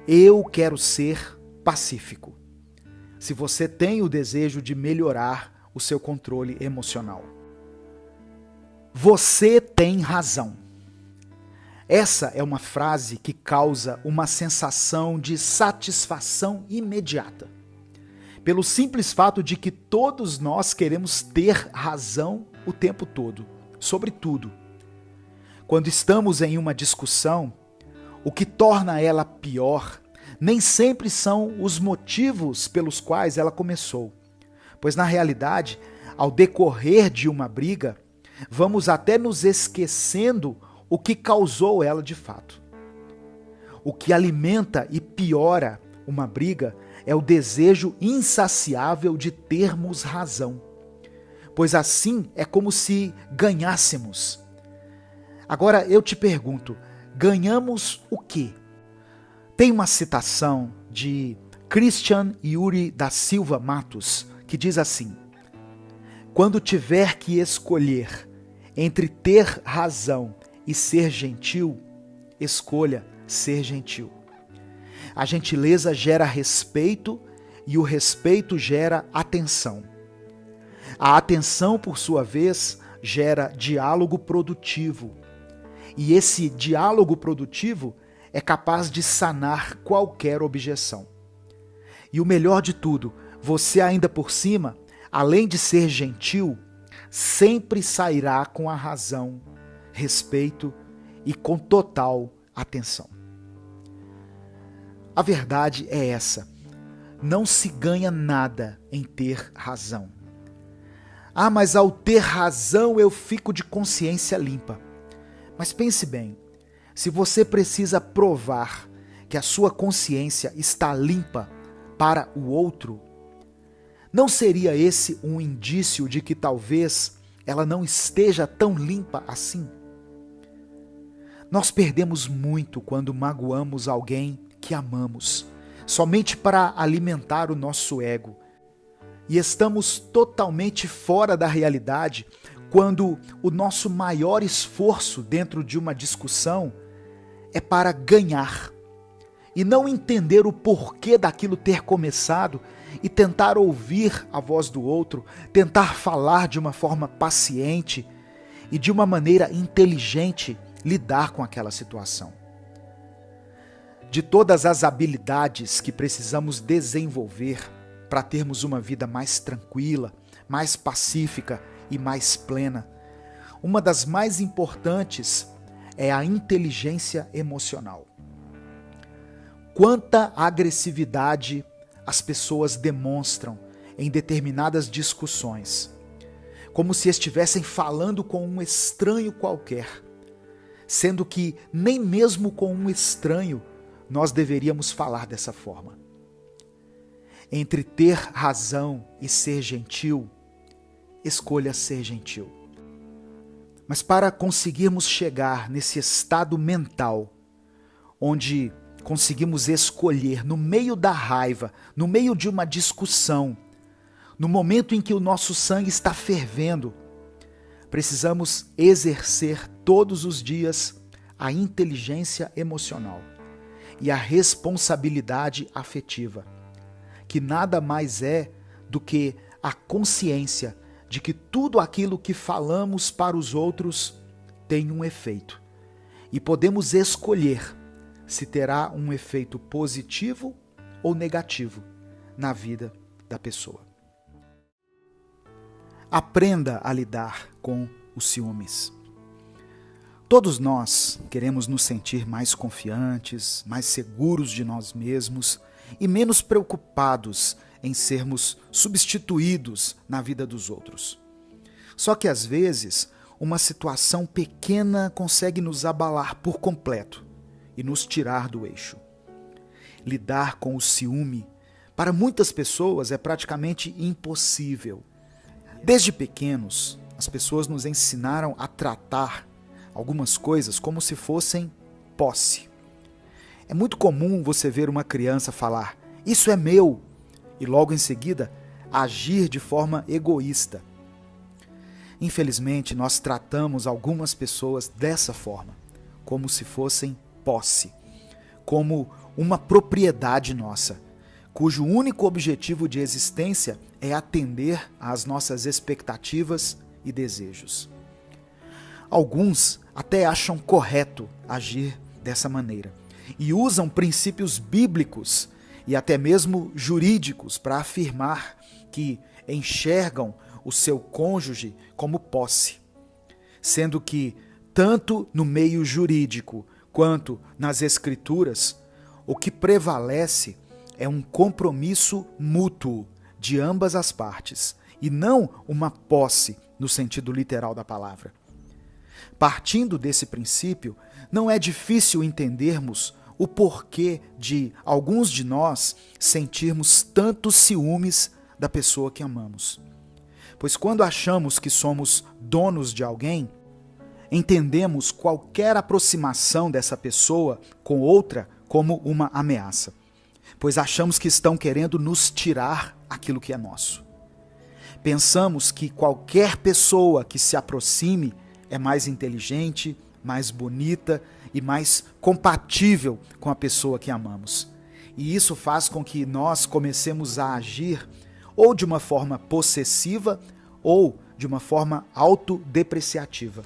Speaker 1: eu quero ser pacífico. Se você tem o desejo de melhorar o seu controle emocional. Você tem razão. Essa é uma frase que causa uma sensação de satisfação imediata. Pelo simples fato de que todos nós queremos ter razão o tempo todo, sobre tudo. Quando estamos em uma discussão, o que torna ela pior nem sempre são os motivos pelos quais ela começou, pois na realidade, ao decorrer de uma briga, vamos até nos esquecendo o que causou ela de fato. O que alimenta e piora uma briga é o desejo insaciável de termos razão, pois assim é como se ganhássemos. Agora eu te pergunto, ganhamos o quê? Tem uma citação de Christian Yuri da Silva Matos que diz assim: quando tiver que escolher entre ter razão e ser gentil, escolha ser gentil. A gentileza gera respeito e o respeito gera atenção. A atenção, por sua vez, gera diálogo produtivo. E esse diálogo produtivo é capaz de sanar qualquer objeção. E o melhor de tudo, você ainda por cima, além de ser gentil, sempre sairá com a razão, respeito e com total atenção. A verdade é essa: não se ganha nada em ter razão. Ah, mas ao ter razão eu fico de consciência limpa. Mas pense bem, se você precisa provar que a sua consciência está limpa para o outro, não seria esse um indício de que talvez ela não esteja tão limpa assim? Nós perdemos muito quando magoamos alguém que amamos, somente para alimentar o nosso ego. E estamos totalmente fora da realidade quando o nosso maior esforço dentro de uma discussão é para ganhar e não entender o porquê daquilo ter começado e tentar ouvir a voz do outro, tentar falar de uma forma paciente e de uma maneira inteligente lidar com aquela situação. De todas as habilidades que precisamos desenvolver para termos uma vida mais tranquila, mais pacífica e mais plena, uma das mais importantes é a inteligência emocional. Quanta agressividade as pessoas demonstram em determinadas discussões, como se estivessem falando com um estranho qualquer, sendo que nem mesmo com um estranho nós deveríamos falar dessa forma. Entre ter razão e ser gentil, escolha ser gentil. Mas para conseguirmos chegar nesse estado mental, onde conseguimos escolher no meio da raiva, no meio de uma discussão, no momento em que o nosso sangue está fervendo, precisamos exercer todos os dias a inteligência emocional e a responsabilidade afetiva, que nada mais é do que a consciência de que tudo aquilo que falamos para os outros tem um efeito. E podemos escolher se terá um efeito positivo ou negativo na vida da pessoa. Aprenda a lidar com os ciúmes. Todos nós queremos nos sentir mais confiantes, mais seguros de nós mesmos e menos preocupados em sermos substituídos na vida dos outros. Só que às vezes, uma situação pequena consegue nos abalar por completo e nos tirar do eixo. Lidar com o ciúme, para muitas pessoas, é praticamente impossível. Desde pequenos, as pessoas nos ensinaram a tratar algumas coisas como se fossem posse. É muito comum você ver uma criança falar, isso é meu, e logo em seguida agir de forma egoísta. Infelizmente, nós tratamos algumas pessoas dessa forma, como se fossem posse, como uma propriedade nossa, cujo único objetivo de existência é atender às nossas expectativas e desejos. Alguns até acham correto agir dessa maneira e usam princípios bíblicos e até mesmo jurídicos para afirmar que enxergam o seu cônjuge como posse, sendo que, tanto no meio jurídico quanto nas escrituras, o que prevalece é um compromisso mútuo de ambas as partes e não uma posse no sentido literal da palavra. Partindo desse princípio, não é difícil entendermos o porquê de alguns de nós sentirmos tantos ciúmes da pessoa que amamos. Pois quando achamos que somos donos de alguém, entendemos qualquer aproximação dessa pessoa com outra como uma ameaça, pois achamos que estão querendo nos tirar aquilo que é nosso. Pensamos que qualquer pessoa que se aproxime é mais inteligente, mais bonita e mais compatível com a pessoa que amamos. E isso faz com que nós comecemos a agir ou de uma forma possessiva ou de uma forma autodepreciativa.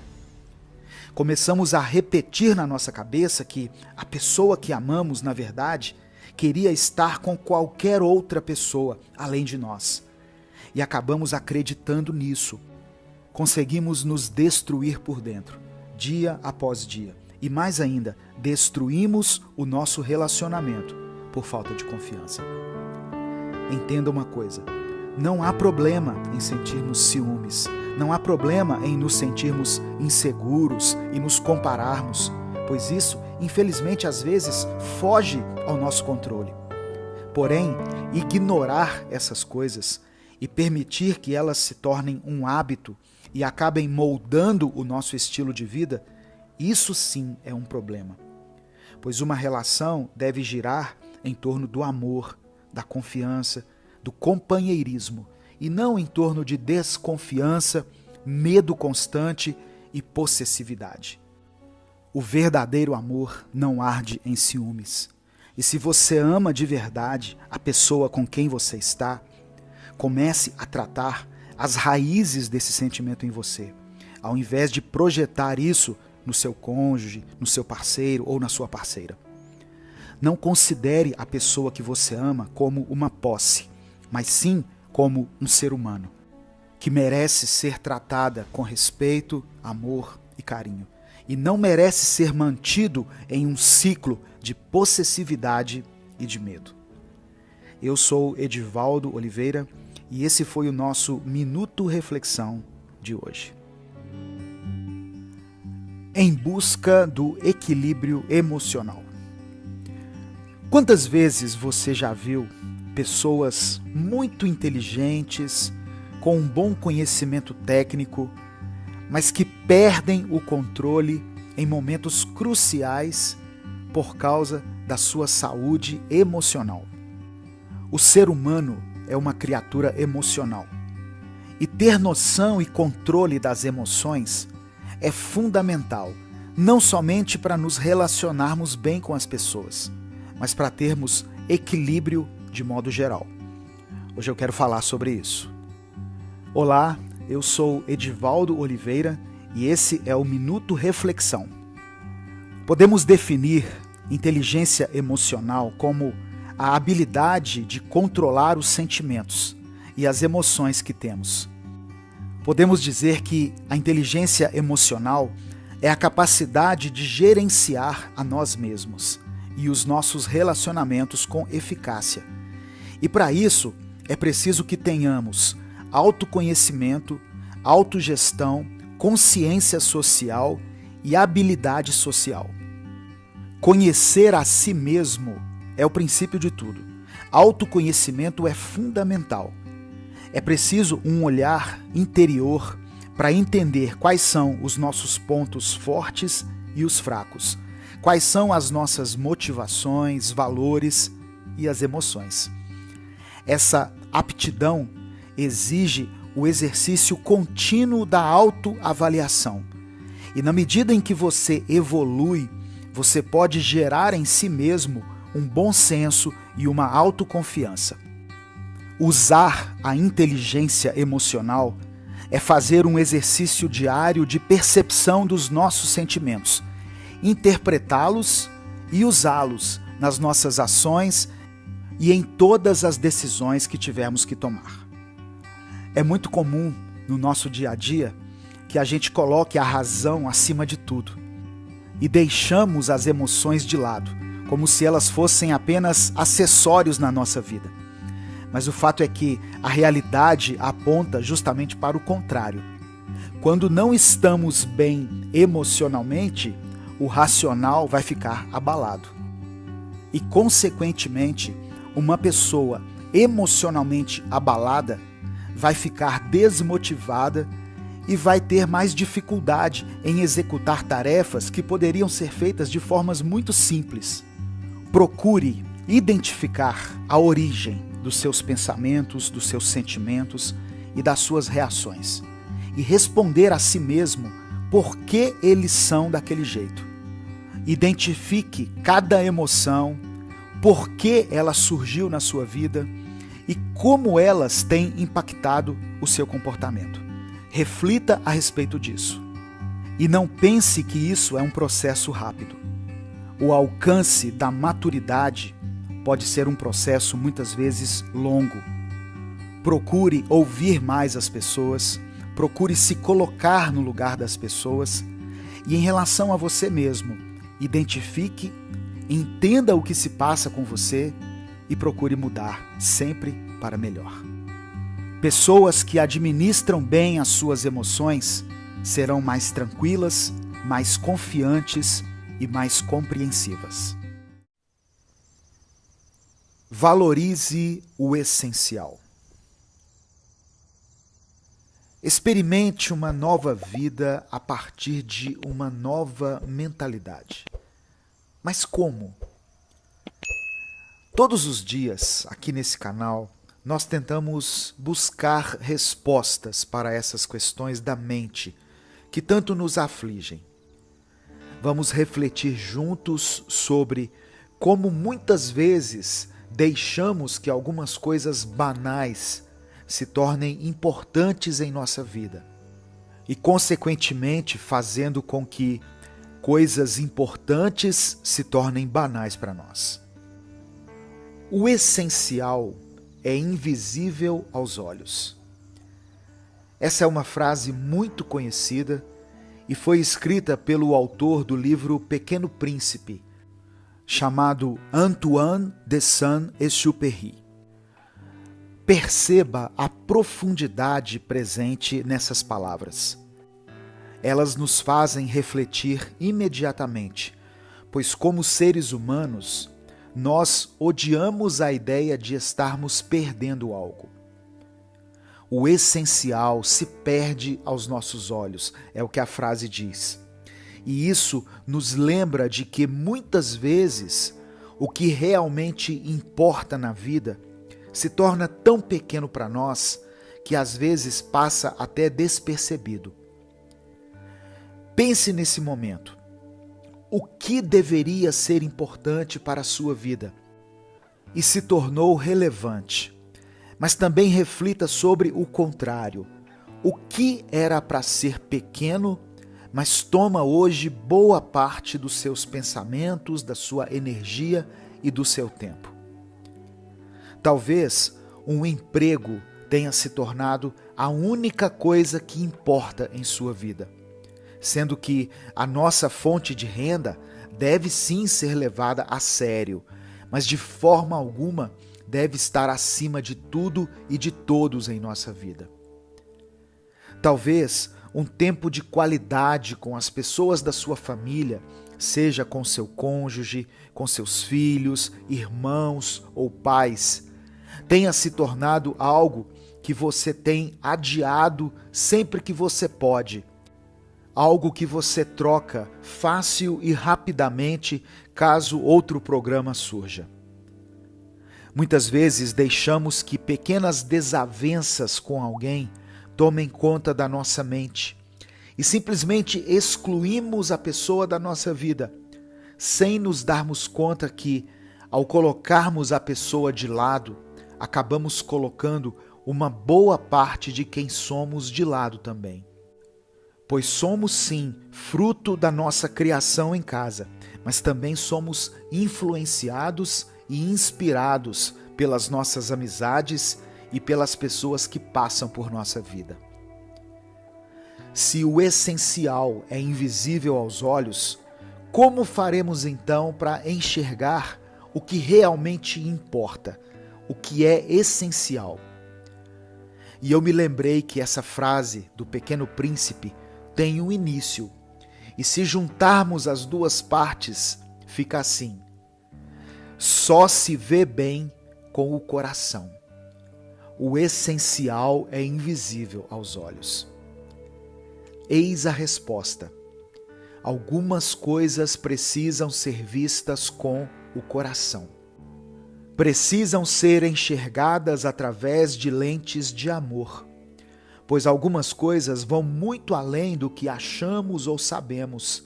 Speaker 1: Começamos a repetir na nossa cabeça que a pessoa que amamos, na verdade, queria estar com qualquer outra pessoa além de nós. E acabamos acreditando nisso. Conseguimos nos destruir por dentro, dia após dia. E mais ainda, destruímos o nosso relacionamento por falta de confiança. Entenda uma coisa, não há problema em sentirmos ciúmes, não há problema em nos sentirmos inseguros e nos compararmos, pois isso, infelizmente, às vezes foge ao nosso controle. Porém, ignorar essas coisas e permitir que elas se tornem um hábito e acabem moldando o nosso estilo de vida, isso sim é um problema. Pois uma relação deve girar em torno do amor, da confiança, do companheirismo, e não em torno de desconfiança, medo constante e possessividade. O verdadeiro amor não arde em ciúmes. E se você ama de verdade a pessoa com quem você está, comece a tratar as raízes desse sentimento em você, ao invés de projetar isso no seu cônjuge, no seu parceiro ou na sua parceira. Não considere a pessoa que você ama como uma posse, mas sim como um ser humano, que merece ser tratada com respeito, amor e carinho, e não merece ser mantido em um ciclo de possessividade e de medo. Eu sou Edivaldo Oliveira e esse foi o nosso Minuto Reflexão de hoje. Em busca do equilíbrio emocional. Quantas vezes você já viu pessoas muito inteligentes, com um bom conhecimento técnico, mas que perdem o controle em momentos cruciais por causa da sua saúde emocional? O ser humano é uma criatura emocional. E ter noção e controle das emoções é fundamental, não somente para nos relacionarmos bem com as pessoas, mas para termos equilíbrio de modo geral. Hoje eu quero falar sobre isso. Olá, eu sou Edivaldo Oliveira e esse é o Minuto Reflexão. Podemos definir inteligência emocional como a habilidade de controlar os sentimentos e as emoções que temos. Podemos dizer que a inteligência emocional é a capacidade de gerenciar a nós mesmos e os nossos relacionamentos com eficácia. E para isso, é preciso que tenhamos autoconhecimento, autogestão, consciência social e habilidade social. Conhecer a si mesmo é o princípio de tudo. Autoconhecimento é fundamental. É preciso um olhar interior para entender quais são os nossos pontos fortes e os fracos, quais são as nossas motivações, valores e as emoções. Essa aptidão exige o exercício contínuo da autoavaliação. E na medida em que você evolui, você pode gerar em si mesmo um bom senso e uma autoconfiança. Usar a inteligência emocional é fazer um exercício diário de percepção dos nossos sentimentos, interpretá-los e usá-los nas nossas ações e em todas as decisões que tivermos que tomar. É muito comum no nosso dia a dia que a gente coloque a razão acima de tudo e deixamos as emoções de lado, como se elas fossem apenas acessórios na nossa vida. Mas o fato é que a realidade aponta justamente para o contrário. Quando não estamos bem emocionalmente, o racional vai ficar abalado. E, consequentemente, uma pessoa emocionalmente abalada vai ficar desmotivada e vai ter mais dificuldade em executar tarefas que poderiam ser feitas de formas muito simples. Procure identificar a origem dos seus pensamentos, dos seus sentimentos e das suas reações e responder a si mesmo por que eles são daquele jeito. Identifique cada emoção, por que ela surgiu na sua vida e como elas têm impactado o seu comportamento. Reflita a respeito disso. E não pense que isso é um processo rápido. O alcance da maturidade pode ser um processo muitas vezes longo. Procure ouvir mais as pessoas, procure se colocar no lugar das pessoas e, em relação a você mesmo, identifique, entenda o que se passa com você e procure mudar sempre para melhor. Pessoas que administram bem as suas emoções serão mais tranquilas, mais confiantes e mais compreensivas. Valorize o essencial. Experimente uma nova vida a partir de uma nova mentalidade. Mas como? Todos os dias, aqui nesse canal, nós tentamos buscar respostas para essas questões da mente que tanto nos afligem. Vamos refletir juntos sobre como muitas vezes deixamos que algumas coisas banais se tornem importantes em nossa vida e, consequentemente, fazendo com que coisas importantes se tornem banais para nós. O essencial é invisível aos olhos. Essa é uma frase muito conhecida e foi escrita pelo autor do livro Pequeno Príncipe, chamado Antoine de Saint-Exupéry. Perceba a profundidade presente nessas palavras. Elas nos fazem refletir imediatamente, pois como seres humanos, nós odiamos a ideia de estarmos perdendo algo. O essencial se perde aos nossos olhos, é o que a frase diz. E isso nos lembra de que muitas vezes o que realmente importa na vida se torna tão pequeno para nós que às vezes passa até despercebido. Pense nesse momento. O que deveria ser importante para a sua vida e se tornou relevante, mas também reflita sobre o contrário. O que era para ser pequeno, mas toma hoje boa parte dos seus pensamentos, da sua energia e do seu tempo. Talvez um emprego tenha se tornado a única coisa que importa em sua vida, sendo que a nossa fonte de renda deve sim ser levada a sério, mas de forma alguma deve estar acima de tudo e de todos em nossa vida. Talvez um tempo de qualidade com as pessoas da sua família, seja com seu cônjuge, com seus filhos, irmãos ou pais, tenha se tornado algo que você tem adiado sempre que você pode, algo que você troca fácil e rapidamente caso outro programa surja. Muitas vezes deixamos que pequenas desavenças com alguém tomem conta da nossa mente e simplesmente excluímos a pessoa da nossa vida, sem nos darmos conta que, ao colocarmos a pessoa de lado, acabamos colocando uma boa parte de quem somos de lado também. Pois somos sim fruto da nossa criação em casa, mas também somos influenciados e inspirados pelas nossas amizades e pelas pessoas que passam por nossa vida. Se o essencial é invisível aos olhos, como faremos então para enxergar o que realmente importa, o que é essencial? E eu me lembrei que essa frase do Pequeno Príncipe tem um início, e se juntarmos as duas partes, fica assim: só se vê bem com o coração. O essencial é invisível aos olhos. Eis a resposta. Algumas coisas precisam ser vistas com o coração. Precisam ser enxergadas através de lentes de amor, pois algumas coisas vão muito além do que achamos ou sabemos.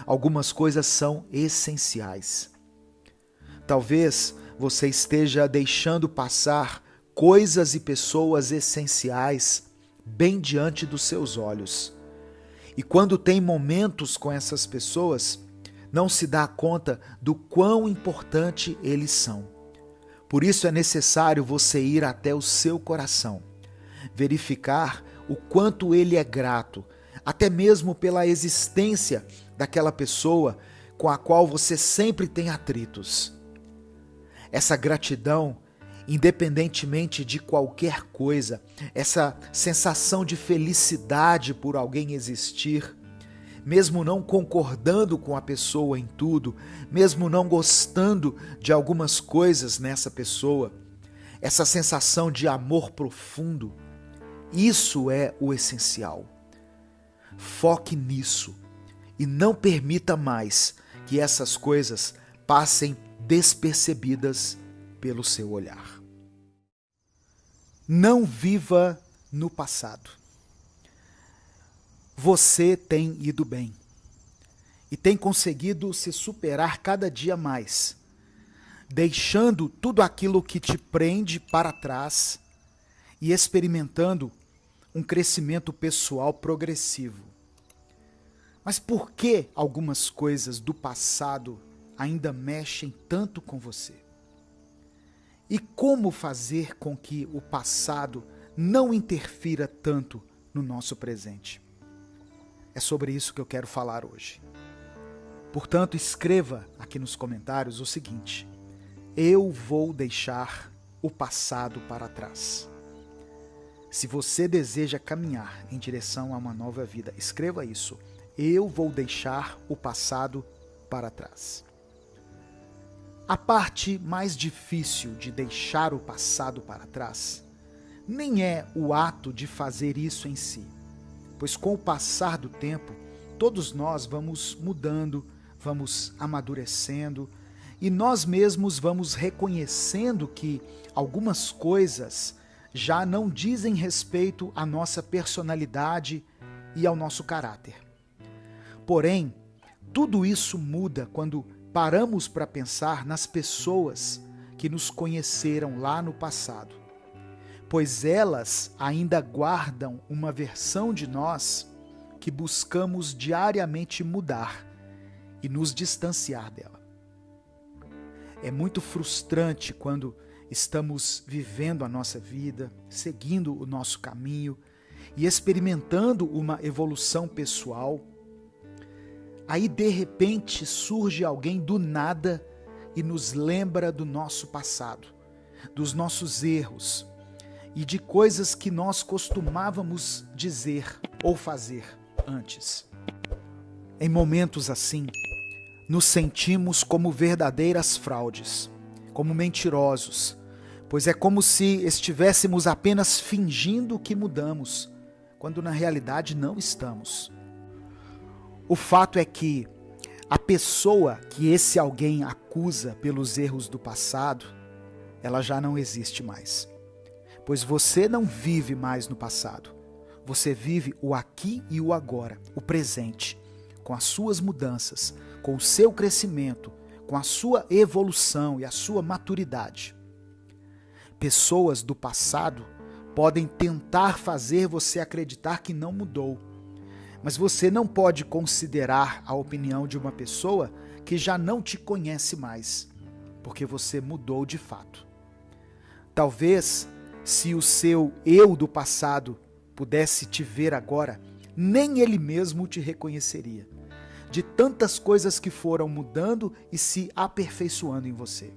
Speaker 1: Algumas coisas são essenciais. Talvez você esteja deixando passar coisas e pessoas essenciais bem diante dos seus olhos. E quando tem momentos com essas pessoas, não se dá conta do quão importante eles são. Por isso é necessário você ir até o seu coração, verificar o quanto ele é grato, até mesmo pela existência daquela pessoa com a qual você sempre tem atritos. Essa gratidão, independentemente de qualquer coisa, essa sensação de felicidade por alguém existir, mesmo não concordando com a pessoa em tudo, mesmo não gostando de algumas coisas nessa pessoa, essa sensação de amor profundo, isso é o essencial. Foque nisso e não permita mais que essas coisas passem despercebidas pelo seu olhar. Não viva no passado. Você tem ido bem e tem conseguido se superar cada dia mais, deixando tudo aquilo que te prende para trás e experimentando um crescimento pessoal progressivo. Mas por que algumas coisas do passado ainda mexem tanto com você? E como fazer com que o passado não interfira tanto no nosso presente? É sobre isso que eu quero falar hoje. Portanto, escreva aqui nos comentários o seguinte: eu vou deixar o passado para trás. Se você deseja caminhar em direção a uma nova vida, escreva isso: eu vou deixar o passado para trás. A parte mais difícil de deixar o passado para trás nem é o ato de fazer isso em si, pois com o passar do tempo, todos nós vamos mudando, vamos amadurecendo e nós mesmos vamos reconhecendo que algumas coisas já não dizem respeito à nossa personalidade e ao nosso caráter. Porém, tudo isso muda quando paramos para pensar nas pessoas que nos conheceram lá no passado, pois elas ainda guardam uma versão de nós que buscamos diariamente mudar e nos distanciar dela. É muito frustrante quando estamos vivendo a nossa vida, seguindo o nosso caminho e experimentando uma evolução pessoal. Aí, de repente, surge alguém do nada e nos lembra do nosso passado, dos nossos erros e de coisas que nós costumávamos dizer ou fazer antes. Em momentos assim, nos sentimos como verdadeiras fraudes, como mentirosos, pois é como se estivéssemos apenas fingindo que mudamos, quando na realidade não estamos. O fato é que a pessoa que esse alguém acusa pelos erros do passado, ela já não existe mais. Pois você não vive mais no passado. Você vive o aqui e o agora, o presente, com as suas mudanças, com o seu crescimento, com a sua evolução e a sua maturidade. Pessoas do passado podem tentar fazer você acreditar que não mudou, mas você não pode considerar a opinião de uma pessoa que já não te conhece mais, porque você mudou de fato. Talvez, se o seu eu do passado pudesse te ver agora, nem ele mesmo te reconheceria, de tantas coisas que foram mudando e se aperfeiçoando em você.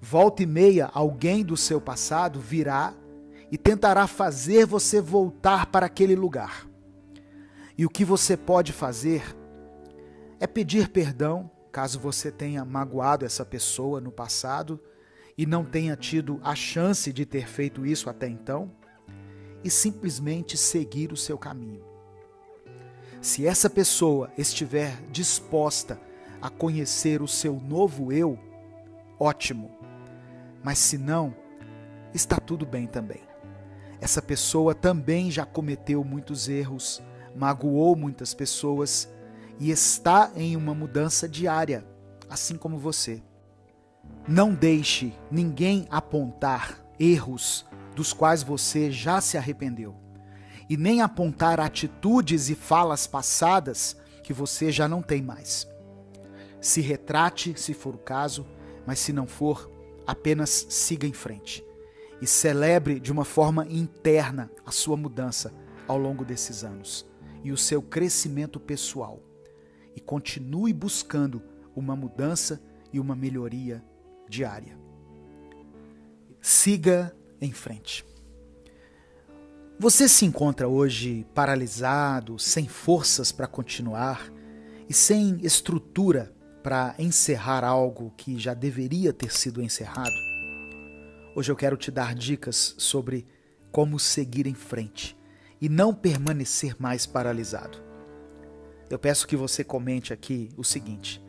Speaker 1: Volta e meia, alguém do seu passado virá e tentará fazer você voltar para aquele lugar. E o que você pode fazer é pedir perdão, caso você tenha magoado essa pessoa no passado e não tenha tido a chance de ter feito isso até então, e simplesmente seguir o seu caminho. Se essa pessoa estiver disposta a conhecer o seu novo eu, ótimo. Mas se não, está tudo bem também. Essa pessoa também já cometeu muitos erros, magoou muitas pessoas e está em uma mudança diária, assim como você. Não deixe ninguém apontar erros dos quais você já se arrependeu, e nem apontar atitudes e falas passadas que você já não tem mais. Se retrate, se for o caso, mas se não for, apenas siga em frente e celebre de uma forma interna a sua mudança ao longo desses anos e o seu crescimento pessoal, e continue buscando uma mudança e uma melhoria diária. Siga em frente. Você se encontra hoje paralisado, sem forças para continuar e sem estrutura para encerrar algo que já deveria ter sido encerrado? Hoje eu quero te dar dicas sobre como seguir em frente e não permanecer mais paralisado. Eu peço que você comente aqui o seguinte: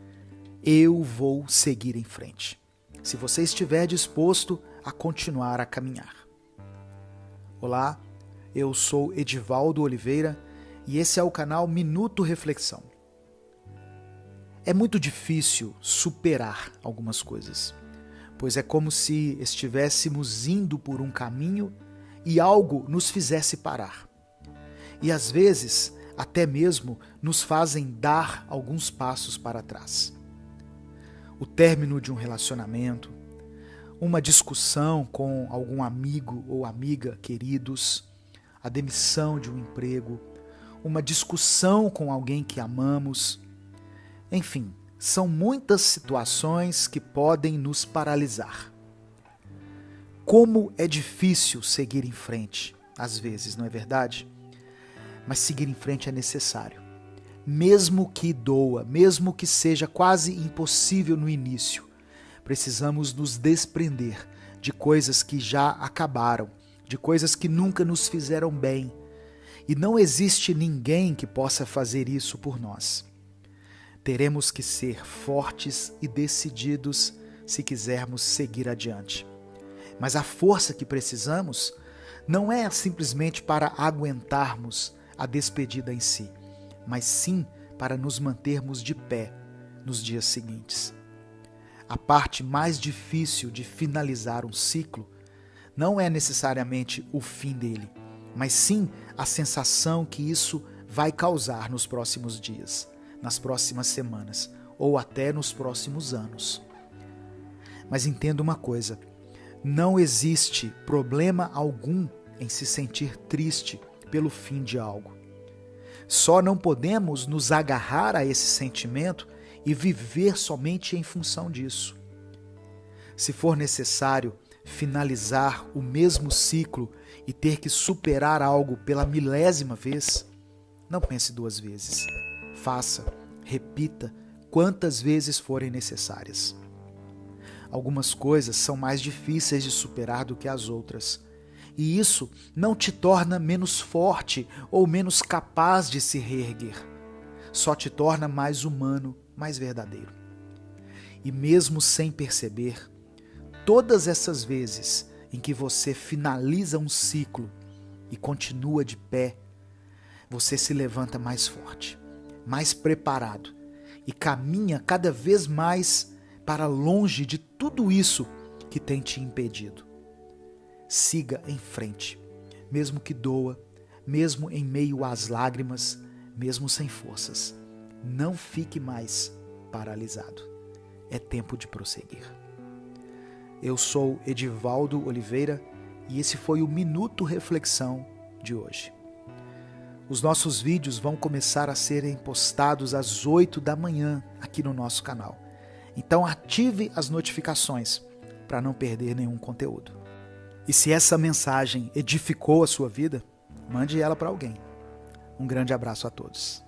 Speaker 1: eu vou seguir em frente. Se você estiver disposto a continuar a caminhar. Olá, eu sou Edivaldo Oliveira e esse é o canal Minuto Reflexão. É muito difícil superar algumas coisas, pois é como se estivéssemos indo por um caminho e algo nos fizesse parar. E às vezes, até mesmo, nos fazem dar alguns passos para trás. O término de um relacionamento, uma discussão com algum amigo ou amiga queridos, a demissão de um emprego, uma discussão com alguém que amamos. Enfim, são muitas situações que podem nos paralisar. Como é difícil seguir em frente, às vezes, não é verdade? Mas seguir em frente é necessário. Mesmo que doa, mesmo que seja quase impossível no início, precisamos nos desprender de coisas que já acabaram, de coisas que nunca nos fizeram bem. E não existe ninguém que possa fazer isso por nós. Teremos que ser fortes e decididos se quisermos seguir adiante. Mas a força que precisamos não é simplesmente para aguentarmos a despedida em si, mas sim para nos mantermos de pé nos dias seguintes. A parte mais difícil de finalizar um ciclo não é necessariamente o fim dele, mas sim a sensação que isso vai causar nos próximos dias, nas próximas semanas ou até nos próximos anos. Mas entenda uma coisa: não existe problema algum em se sentir triste pelo fim de algo. Só não podemos nos agarrar a esse sentimento e viver somente em função disso. Se for necessário finalizar o mesmo ciclo e ter que superar algo pela milésima vez, não pense duas vezes. Faça, repita quantas vezes forem necessárias. Algumas coisas são mais difíceis de superar do que as outras. E isso não te torna menos forte ou menos capaz de se reerguer. só te torna mais humano, mais verdadeiro. E mesmo sem perceber, todas essas vezes em que você finaliza um ciclo e continua de pé, você se levanta mais forte, mais preparado e caminha cada vez mais para longe de tudo isso que tem te impedido. Siga em frente, mesmo que doa, mesmo em meio às lágrimas, mesmo sem forças. Não fique mais paralisado. É tempo de prosseguir. Eu sou Edivaldo Oliveira e esse foi o Minuto Reflexão de hoje. Os nossos vídeos vão começar a serem postados às 8 da manhã aqui no nosso canal. Então ative as notificações para não perder nenhum conteúdo. E se essa mensagem edificou a sua vida, mande ela para alguém. Um grande abraço a todos.